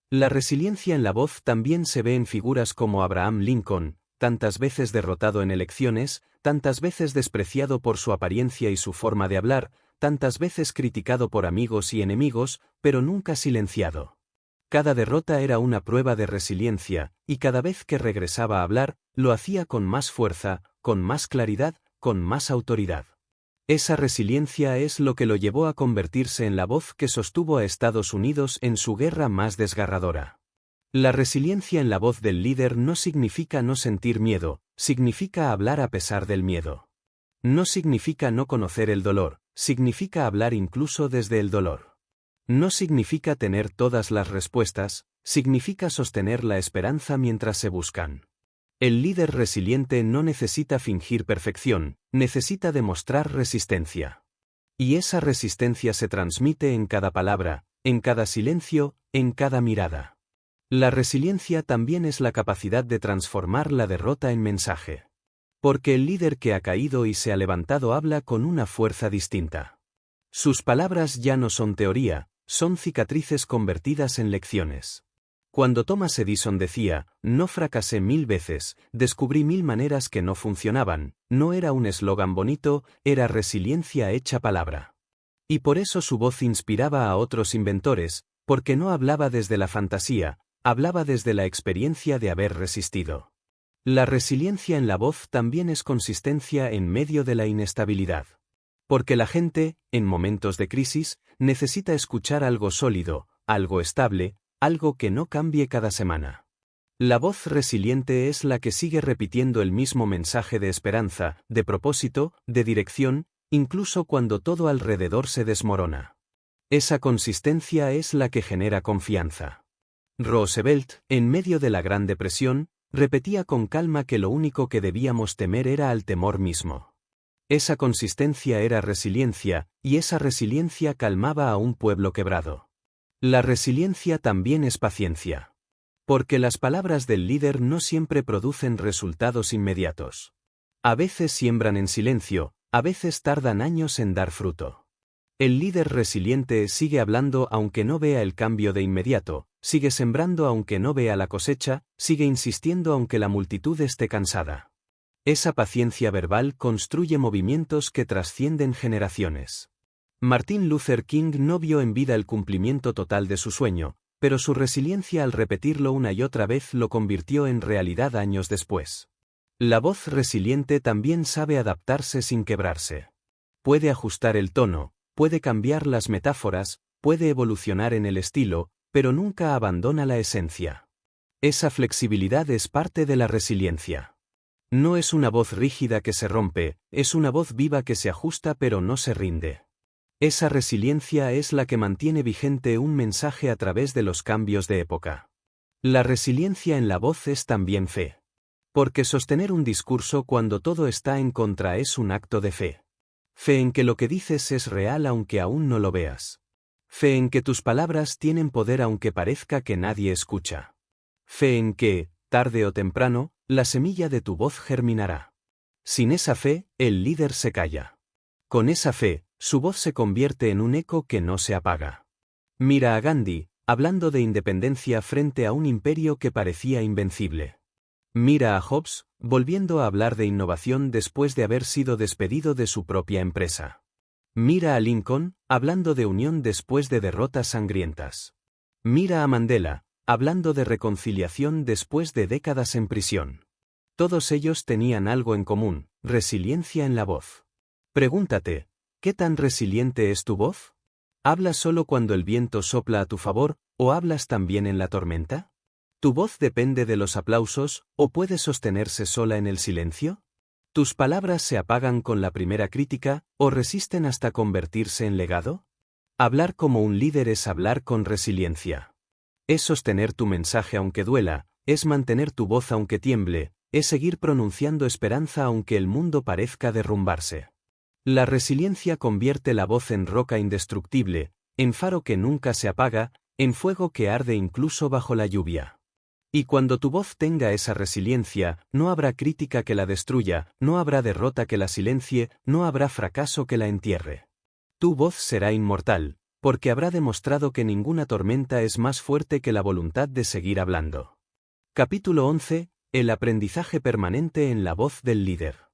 [SPEAKER 1] La resiliencia en la voz también se ve en figuras como Abraham Lincoln, tantas veces derrotado en elecciones, tantas veces despreciado por su apariencia y su forma de hablar, tantas veces criticado por amigos y enemigos, pero nunca silenciado. Cada derrota era una prueba de resiliencia, y cada vez que regresaba a hablar, lo hacía con más fuerza, con más claridad, con más autoridad. Esa resiliencia es lo que lo llevó a convertirse en la voz que sostuvo a Estados Unidos en su guerra más desgarradora. La resiliencia en la voz del líder no significa no sentir miedo, significa hablar a pesar del miedo. No significa no conocer el dolor, significa hablar incluso desde el dolor. No significa tener todas las respuestas, significa sostener la esperanza mientras se buscan. El líder resiliente no necesita fingir perfección, necesita demostrar resistencia. Y esa resistencia se transmite en cada palabra, en cada silencio, en cada mirada. La resiliencia también es la capacidad de transformar la derrota en mensaje. Porque el líder que ha caído y se ha levantado habla con una fuerza distinta. Sus palabras ya no son teoría, son cicatrices convertidas en lecciones. Cuando Thomas Edison decía, no fracasé 1000 veces, descubrí 1000 maneras que no funcionaban, no era un eslogan bonito, era resiliencia hecha palabra. Y por eso su voz inspiraba a otros inventores, porque no hablaba desde la fantasía, hablaba desde la experiencia de haber resistido. La resiliencia en la voz también es consistencia en medio de la inestabilidad. Porque la gente, en momentos de crisis, necesita escuchar algo sólido, algo estable, algo que no cambie cada semana. La voz resiliente es la que sigue repitiendo el mismo mensaje de esperanza, de propósito, de dirección, incluso cuando todo alrededor se desmorona. Esa consistencia es la que genera confianza. Roosevelt, en medio de la Gran Depresión, repetía con calma que lo único que debíamos temer era al temor mismo. Esa consistencia era resiliencia, y esa resiliencia calmaba a un pueblo quebrado. La resiliencia también es paciencia. Porque las palabras del líder no siempre producen resultados inmediatos. A veces siembran en silencio, a veces tardan años en dar fruto. El líder resiliente sigue hablando aunque no vea el cambio de inmediato, sigue sembrando aunque no vea la cosecha, sigue insistiendo aunque la multitud esté cansada. Esa paciencia verbal construye movimientos que trascienden generaciones. Martin Luther King no vio en vida el cumplimiento total de su sueño, pero su resiliencia al repetirlo una y otra vez lo convirtió en realidad años después. La voz resiliente también sabe adaptarse sin quebrarse. Puede ajustar el tono, puede cambiar las metáforas, puede evolucionar en el estilo, pero nunca abandona la esencia. Esa flexibilidad es parte de la resiliencia. No es una voz rígida que se rompe, es una voz viva que se ajusta pero no se rinde. Esa resiliencia es la que mantiene vigente un mensaje a través de los cambios de época. La resiliencia en la voz es también fe. Porque sostener un discurso cuando todo está en contra es un acto de fe. Fe en que lo que dices es real aunque aún no lo veas. Fe en que tus palabras tienen poder aunque parezca que nadie escucha. Fe en que, tarde o temprano, la semilla de tu voz germinará. Sin esa fe, el líder se calla. Con esa fe, su voz se convierte en un eco que no se apaga. Mira a Gandhi, hablando de independencia frente a un imperio que parecía invencible. Mira a Hobbes, volviendo a hablar de innovación después de haber sido despedido de su propia empresa. Mira a Lincoln, hablando de unión después de derrotas sangrientas. Mira a Mandela, hablando de reconciliación después de décadas en prisión. Todos ellos tenían algo en común, resiliencia en la voz. Pregúntate, ¿qué tan resiliente es tu voz? ¿Hablas solo cuando el viento sopla a tu favor, o hablas también en la tormenta? ¿Tu voz depende de los aplausos, o puede sostenerse sola en el silencio? ¿Tus palabras se apagan con la primera crítica, o resisten hasta convertirse en legado? Hablar como un líder es hablar con resiliencia. Es sostener tu mensaje aunque duela, es mantener tu voz aunque tiemble, es seguir pronunciando esperanza aunque el mundo parezca derrumbarse. La resiliencia convierte la voz en roca indestructible, en faro que nunca se apaga, en fuego que arde incluso bajo la lluvia. Y cuando tu voz tenga esa resiliencia, no habrá crítica que la destruya, no habrá derrota que la silencie, no habrá fracaso que la entierre. Tu voz será inmortal, porque habrá demostrado que ninguna tormenta es más fuerte que la voluntad de seguir hablando. Capítulo 11. El aprendizaje permanente en la voz del líder.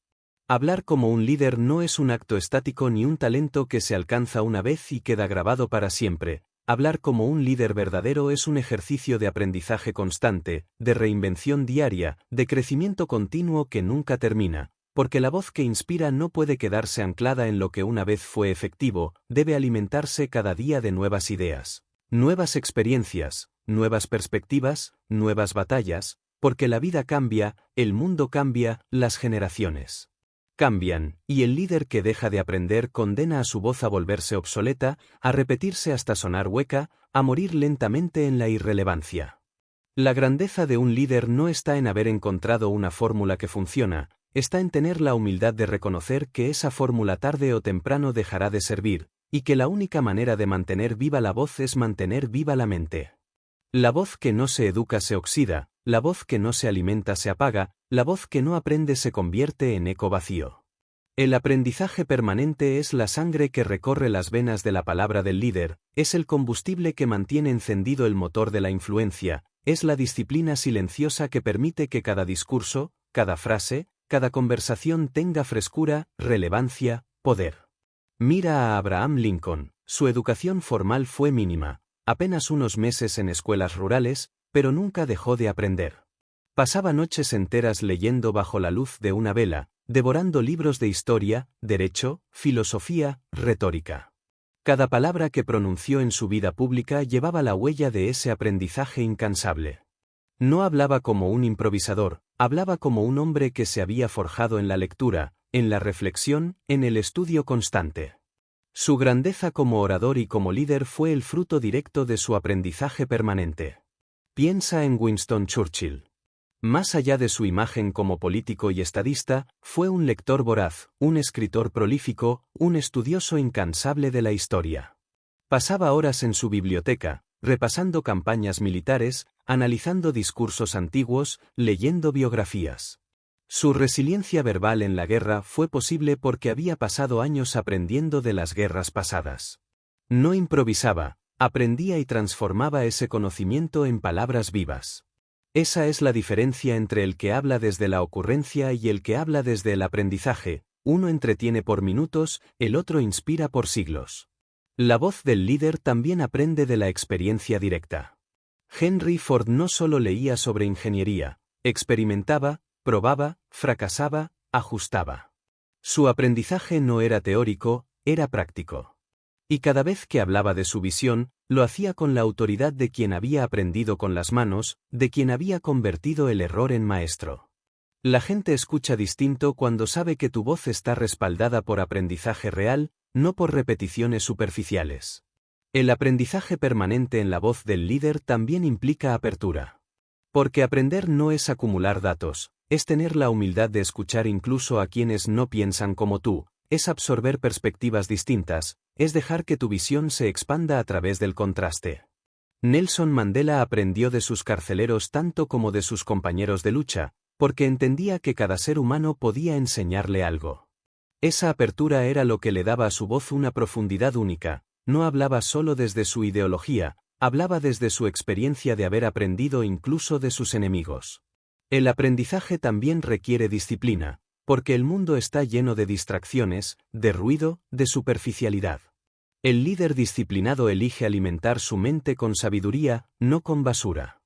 [SPEAKER 1] Hablar como un líder no es un acto estático ni un talento que se alcanza una vez y queda grabado para siempre. Hablar como un líder verdadero es un ejercicio de aprendizaje constante, de reinvención diaria, de crecimiento continuo que nunca termina, porque la voz que inspira no puede quedarse anclada en lo que una vez fue efectivo, debe alimentarse cada día de nuevas ideas, nuevas experiencias, nuevas perspectivas, nuevas batallas, porque la vida cambia, el mundo cambia, las generaciones cambian, y el líder que deja de aprender condena a su voz a volverse obsoleta, a repetirse hasta sonar hueca, a morir lentamente en la irrelevancia. La grandeza de un líder no está en haber encontrado una fórmula que funciona, está en tener la humildad de reconocer que esa fórmula tarde o temprano dejará de servir, y que la única manera de mantener viva la voz es mantener viva la mente. La voz que no se educa se oxida, la voz que no se alimenta se apaga, la voz que no aprende se convierte en eco vacío. El aprendizaje permanente es la sangre que recorre las venas de la palabra del líder, es el combustible que mantiene encendido el motor de la influencia, es la disciplina silenciosa que permite que cada discurso, cada frase, cada conversación tenga frescura, relevancia, poder. Mira a Abraham Lincoln, su educación formal fue mínima, apenas unos meses en escuelas rurales, pero nunca dejó de aprender. Pasaba noches enteras leyendo bajo la luz de una vela, devorando libros de historia, derecho, filosofía, retórica. Cada palabra que pronunció en su vida pública llevaba la huella de ese aprendizaje incansable. No hablaba como un improvisador, hablaba como un hombre que se había forjado en la lectura, en la reflexión, en el estudio constante. Su grandeza como orador y como líder fue el fruto directo de su aprendizaje permanente. Piensa en Winston Churchill. Más allá de su imagen como político y estadista, fue un lector voraz, un escritor prolífico, un estudioso incansable de la historia. Pasaba horas en su biblioteca, repasando campañas militares, analizando discursos antiguos, leyendo biografías. Su resiliencia verbal en la guerra fue posible porque había pasado años aprendiendo de las guerras pasadas. No improvisaba, aprendía y transformaba ese conocimiento en palabras vivas. Esa es la diferencia entre el que habla desde la ocurrencia y el que habla desde el aprendizaje. Uno entretiene por minutos, el otro inspira por siglos. La voz del líder también aprende de la experiencia directa. Henry Ford no solo leía sobre ingeniería, experimentaba, probaba, fracasaba, ajustaba. Su aprendizaje no era teórico, era práctico. Y cada vez que hablaba de su visión, lo hacía con la autoridad de quien había aprendido con las manos, de quien había convertido el error en maestro. La gente escucha distinto cuando sabe que tu voz está respaldada por aprendizaje real, no por repeticiones superficiales. El aprendizaje permanente en la voz del líder también implica apertura. Porque aprender no es acumular datos, es tener la humildad de escuchar incluso a quienes no piensan como tú, es absorber perspectivas distintas, es dejar que tu visión se expanda a través del contraste. Nelson Mandela aprendió de sus carceleros tanto como de sus compañeros de lucha, porque entendía que cada ser humano podía enseñarle algo. Esa apertura era lo que le daba a su voz una profundidad única, no hablaba solo desde su ideología, hablaba desde su experiencia de haber aprendido incluso de sus enemigos. El aprendizaje también requiere disciplina, porque el mundo está lleno de distracciones, de ruido, de superficialidad. El líder disciplinado elige alimentar su mente con sabiduría, no con basura.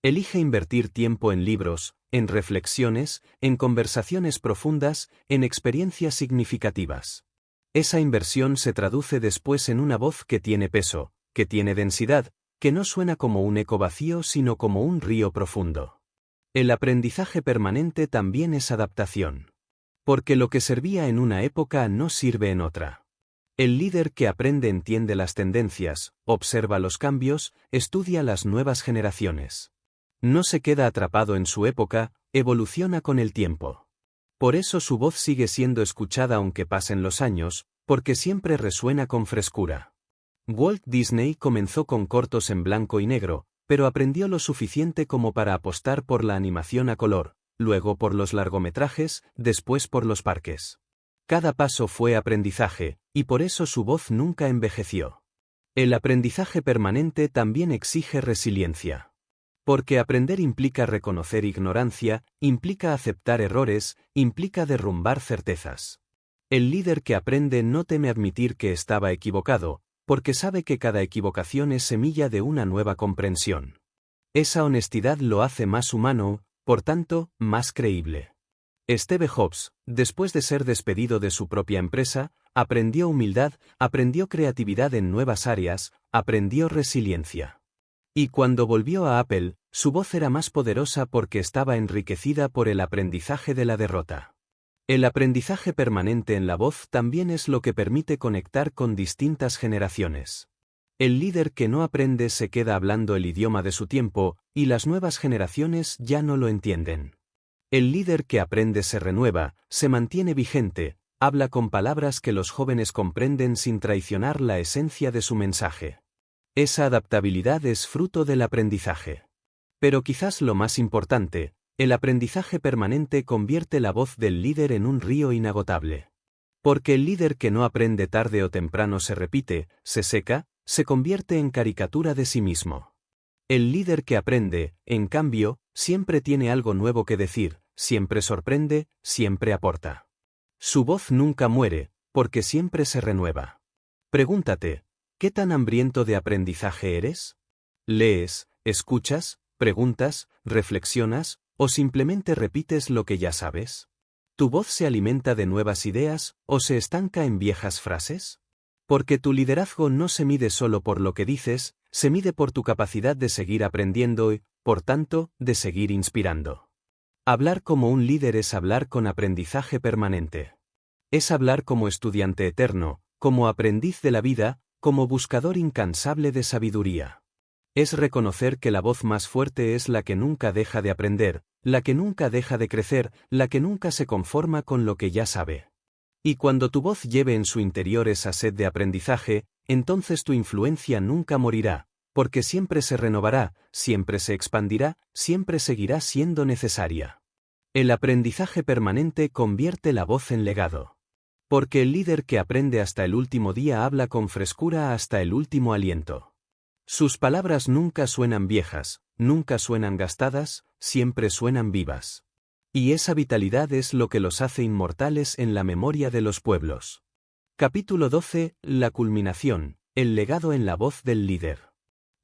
[SPEAKER 1] Elige invertir tiempo en libros, en reflexiones, en conversaciones profundas, en experiencias significativas. Esa inversión se traduce después en una voz que tiene peso, que tiene densidad, que no suena como un eco vacío sino como un río profundo. El aprendizaje permanente también es adaptación. Porque lo que servía en una época no sirve en otra. El líder que aprende entiende las tendencias, observa los cambios, estudia las nuevas generaciones. No se queda atrapado en su época, evoluciona con el tiempo. Por eso su voz sigue siendo escuchada aunque pasen los años, porque siempre resuena con frescura. Walt Disney comenzó con cortos en blanco y negro, pero aprendió lo suficiente como para apostar por la animación a color, luego por los largometrajes, después por los parques. Cada paso fue aprendizaje, y por eso su voz nunca envejeció. El aprendizaje permanente también exige resiliencia. Porque aprender implica reconocer ignorancia, implica aceptar errores, implica derrumbar certezas. El líder que aprende no teme admitir que estaba equivocado, porque sabe que cada equivocación es semilla de una nueva comprensión. Esa honestidad lo hace más humano, por tanto, más creíble. Steve Jobs, después de ser despedido de su propia empresa, aprendió humildad, aprendió creatividad en nuevas áreas, aprendió resiliencia. Y cuando volvió a Apple, su voz era más poderosa porque estaba enriquecida por el aprendizaje de la derrota. El aprendizaje permanente en la voz también es lo que permite conectar con distintas generaciones. El líder que no aprende se queda hablando el idioma de su tiempo, y las nuevas generaciones ya no lo entienden. El líder que aprende se renueva, se mantiene vigente, habla con palabras que los jóvenes comprenden sin traicionar la esencia de su mensaje. Esa adaptabilidad es fruto del aprendizaje. Pero quizás lo más importante, el aprendizaje permanente convierte la voz del líder en un río inagotable. Porque el líder que no aprende tarde o temprano se repite, se seca, se convierte en caricatura de sí mismo. El líder que aprende, en cambio, siempre tiene algo nuevo que decir, siempre sorprende, siempre aporta. Su voz nunca muere, porque siempre se renueva. Pregúntate, ¿qué tan hambriento de aprendizaje eres? ¿Lees, escuchas, preguntas, reflexionas, o simplemente repites lo que ya sabes? ¿Tu voz se alimenta de nuevas ideas, o se estanca en viejas frases? Porque tu liderazgo no se mide solo por lo que dices, se mide por tu capacidad de seguir aprendiendo y, por tanto, de seguir inspirando. Hablar como un líder es hablar con aprendizaje permanente. Es hablar como estudiante eterno, como aprendiz de la vida, como buscador incansable de sabiduría. Es reconocer que la voz más fuerte es la que nunca deja de aprender, la que nunca deja de crecer, la que nunca se conforma con lo que ya sabe. Y cuando tu voz lleve en su interior esa sed de aprendizaje, entonces tu influencia nunca morirá, porque siempre se renovará, siempre se expandirá, siempre seguirá siendo necesaria. El aprendizaje permanente convierte la voz en legado. Porque el líder que aprende hasta el último día habla con frescura hasta el último aliento. Sus palabras nunca suenan viejas, nunca suenan gastadas, siempre suenan vivas. Y esa vitalidad es lo que los hace inmortales en la memoria de los pueblos. Capítulo 12. La culminación, el legado en la voz del líder.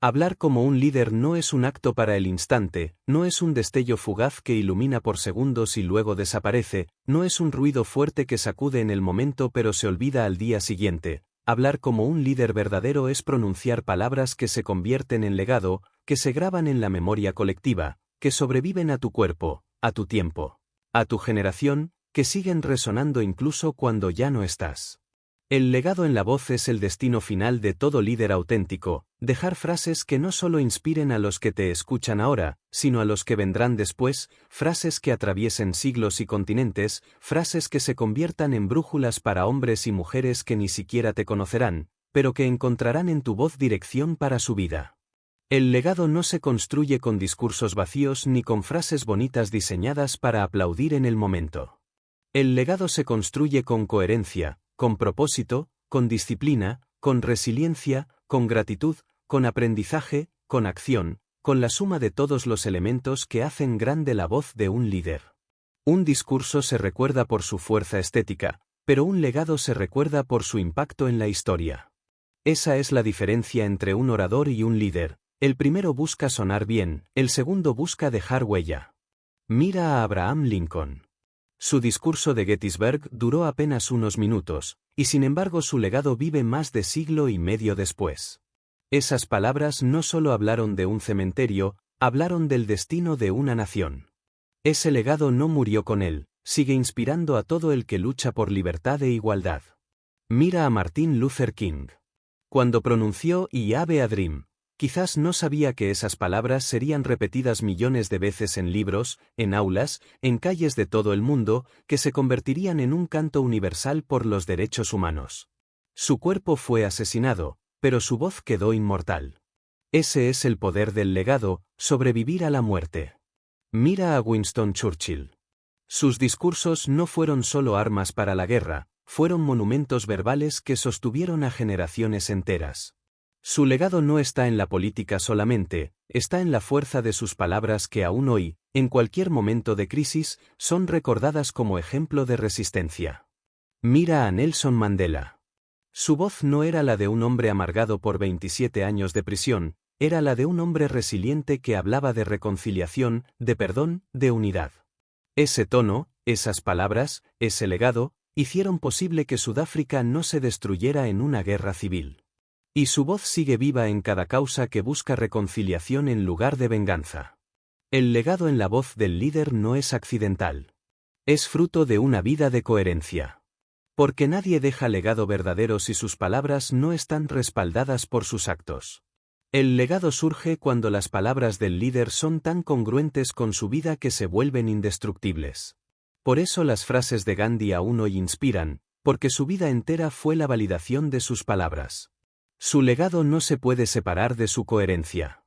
[SPEAKER 1] Hablar como un líder no es un acto para el instante, no es un destello fugaz que ilumina por segundos y luego desaparece, no es un ruido fuerte que sacude en el momento pero se olvida al día siguiente. Hablar como un líder verdadero es pronunciar palabras que se convierten en legado, que se graban en la memoria colectiva, que sobreviven a tu cuerpo, a tu tiempo, a tu generación, que siguen resonando incluso cuando ya no estás. El legado en la voz es el destino final de todo líder auténtico, dejar frases que no solo inspiren a los que te escuchan ahora, sino a los que vendrán después, frases que atraviesen siglos y continentes, frases que se conviertan en brújulas para hombres y mujeres que ni siquiera te conocerán, pero que encontrarán en tu voz dirección para su vida. El legado no se construye con discursos vacíos ni con frases bonitas diseñadas para aplaudir en el momento. El legado se construye con coherencia, con propósito, con disciplina, con resiliencia, con gratitud, con aprendizaje, con acción, con la suma de todos los elementos que hacen grande la voz de un líder. Un discurso se recuerda por su fuerza estética, pero un legado se recuerda por su impacto en la historia. Esa es la diferencia entre un orador y un líder. El primero busca sonar bien, el segundo busca dejar huella. Mira a Abraham Lincoln. Su discurso de Gettysburg duró apenas unos minutos, y sin embargo su legado vive más de siglo y medio después. Esas palabras no solo hablaron de un cementerio, hablaron del destino de una nación. Ese legado no murió con él, sigue inspirando a todo el que lucha por libertad e igualdad. Mira a Martin Luther King. Cuando pronunció "I have a dream", quizás no sabía que esas palabras serían repetidas millones de veces en libros, en aulas, en calles de todo el mundo, que se convertirían en un canto universal por los derechos humanos. Su cuerpo fue asesinado, pero su voz quedó inmortal. Ese es el poder del legado, sobrevivir a la muerte. Mira a Winston Churchill. Sus discursos no fueron solo armas para la guerra, fueron monumentos verbales que sostuvieron a generaciones enteras. Su legado no está en la política solamente, está en la fuerza de sus palabras que aún hoy, en cualquier momento de crisis, son recordadas como ejemplo de resistencia. Mira a Nelson Mandela. Su voz no era la de un hombre amargado por 27 años de prisión, era la de un hombre resiliente que hablaba de reconciliación, de perdón, de unidad. Ese tono, esas palabras, ese legado, hicieron posible que Sudáfrica no se destruyera en una guerra civil. Y su voz sigue viva en cada causa que busca reconciliación en lugar de venganza. El legado en la voz del líder no es accidental. Es fruto de una vida de coherencia. Porque nadie deja legado verdadero si sus palabras no están respaldadas por sus actos. El legado surge cuando las palabras del líder son tan congruentes con su vida que se vuelven indestructibles. Por eso las frases de Gandhi aún hoy inspiran, porque su vida entera fue la validación de sus palabras. Su legado no se puede separar de su coherencia.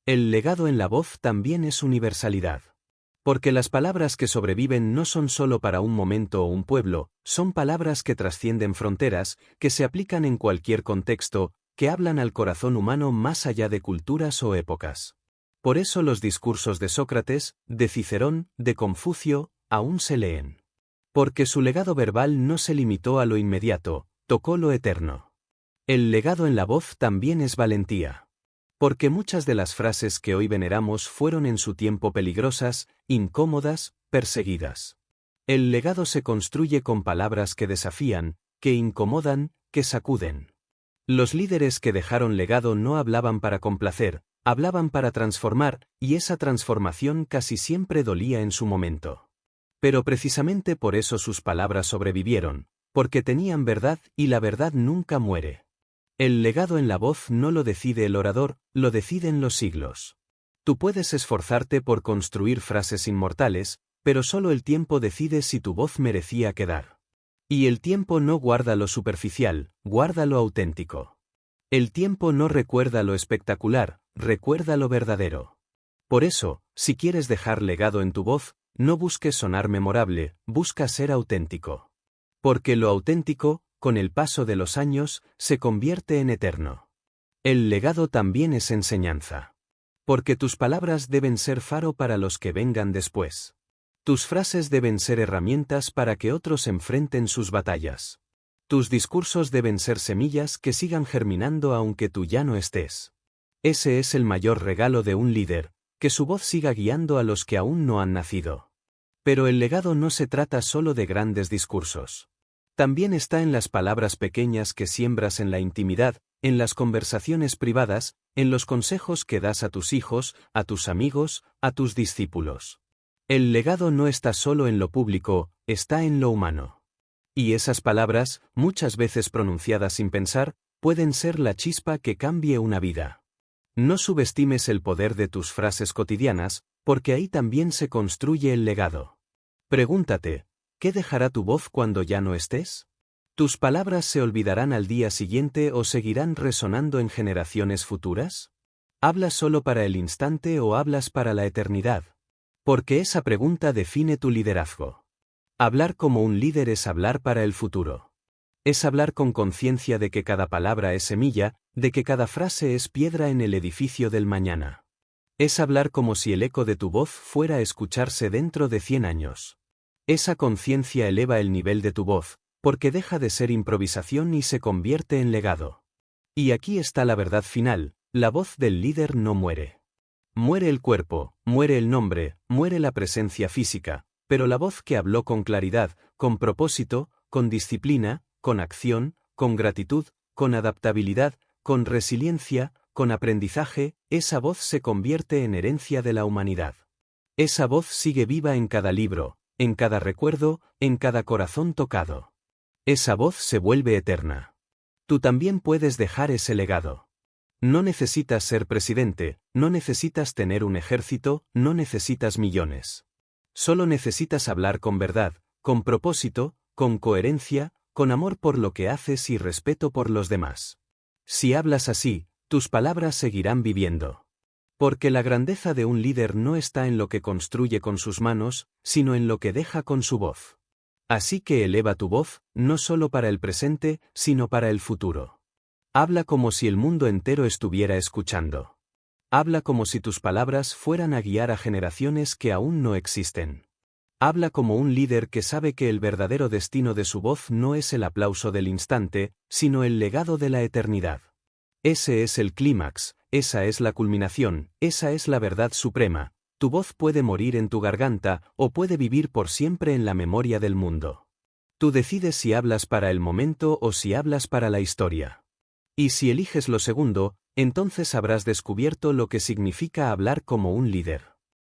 [SPEAKER 1] El legado en la voz también es universalidad. Porque las palabras que sobreviven no son solo para un momento o un pueblo, son palabras que trascienden fronteras, que se aplican en cualquier contexto, que hablan al corazón humano más allá de culturas o épocas. Por eso los discursos de Sócrates, de Cicerón, de Confucio, aún se leen. Porque su legado verbal no se limitó a lo inmediato, tocó lo eterno. El legado en la voz también es valentía. Porque muchas de las frases que hoy veneramos fueron en su tiempo peligrosas, incómodas, perseguidas. El legado se construye con palabras que desafían, que incomodan, que sacuden. Los líderes que dejaron legado no hablaban para complacer, hablaban para transformar, y esa transformación casi siempre dolía en su momento. Pero precisamente por eso sus palabras sobrevivieron, porque tenían verdad y la verdad nunca muere. El legado en la voz no lo decide el orador, lo deciden los siglos. Tú puedes esforzarte por construir frases inmortales, pero solo el tiempo decide si tu voz merecía quedar. Y el tiempo no guarda lo superficial, guarda lo auténtico. El tiempo no recuerda lo espectacular, recuerda lo verdadero. Por eso, si quieres dejar legado en tu voz, no busques sonar memorable, busca ser auténtico. Porque lo auténtico, con el paso de los años, se convierte en eterno. El legado también es enseñanza. Porque tus palabras deben ser faro para los que vengan después. Tus frases deben ser herramientas para que otros enfrenten sus batallas. Tus discursos deben ser semillas que sigan germinando aunque tú ya no estés. Ese es el mayor regalo de un líder, que su voz siga guiando a los que aún no han nacido. Pero el legado no se trata solo de grandes discursos. También está en las palabras pequeñas que siembras en la intimidad, en las conversaciones privadas, en los consejos que das a tus hijos, a tus amigos, a tus discípulos. El legado no está solo en lo público, está en lo humano. Y esas palabras, muchas veces pronunciadas sin pensar, pueden ser la chispa que cambie una vida. No subestimes el poder de tus frases cotidianas, porque ahí también se construye el legado. Pregúntate, ¿qué dejará tu voz cuando ya no estés? ¿Tus palabras se olvidarán al día siguiente o seguirán resonando en generaciones futuras? ¿Hablas solo para el instante o hablas para la eternidad? Porque esa pregunta define tu liderazgo. Hablar como un líder es hablar para el futuro. Es hablar con conciencia de que cada palabra es semilla, de que cada frase es piedra en el edificio del mañana. Es hablar como si el eco de tu voz fuera a escucharse dentro de 100 años. Esa conciencia eleva el nivel de tu voz, porque deja de ser improvisación y se convierte en legado. Y aquí está la verdad final, la voz del líder no muere. Muere el cuerpo, muere el nombre, muere la presencia física, pero la voz que habló con claridad, con propósito, con disciplina, con acción, con gratitud, con adaptabilidad, con resiliencia, con aprendizaje, esa voz se convierte en herencia de la humanidad. Esa voz sigue viva en cada libro, en cada recuerdo, en cada corazón tocado. Esa voz se vuelve eterna. Tú también puedes dejar ese legado. No necesitas ser presidente, no necesitas tener un ejército, no necesitas millones. Solo necesitas hablar con verdad, con propósito, con coherencia, con amor por lo que haces y respeto por los demás. Si hablas así, tus palabras seguirán viviendo. Porque la grandeza de un líder no está en lo que construye con sus manos, sino en lo que deja con su voz. Así que eleva tu voz, no solo para el presente, sino para el futuro. Habla como si el mundo entero estuviera escuchando. Habla como si tus palabras fueran a guiar a generaciones que aún no existen. Habla como un líder que sabe que el verdadero destino de su voz no es el aplauso del instante, sino el legado de la eternidad. Ese es el clímax, esa es la culminación, esa es la verdad suprema. Tu voz puede morir en tu garganta, o puede vivir por siempre en la memoria del mundo. Tú decides si hablas para el momento o si hablas para la historia. Y si eliges lo segundo, entonces habrás descubierto lo que significa hablar como un líder.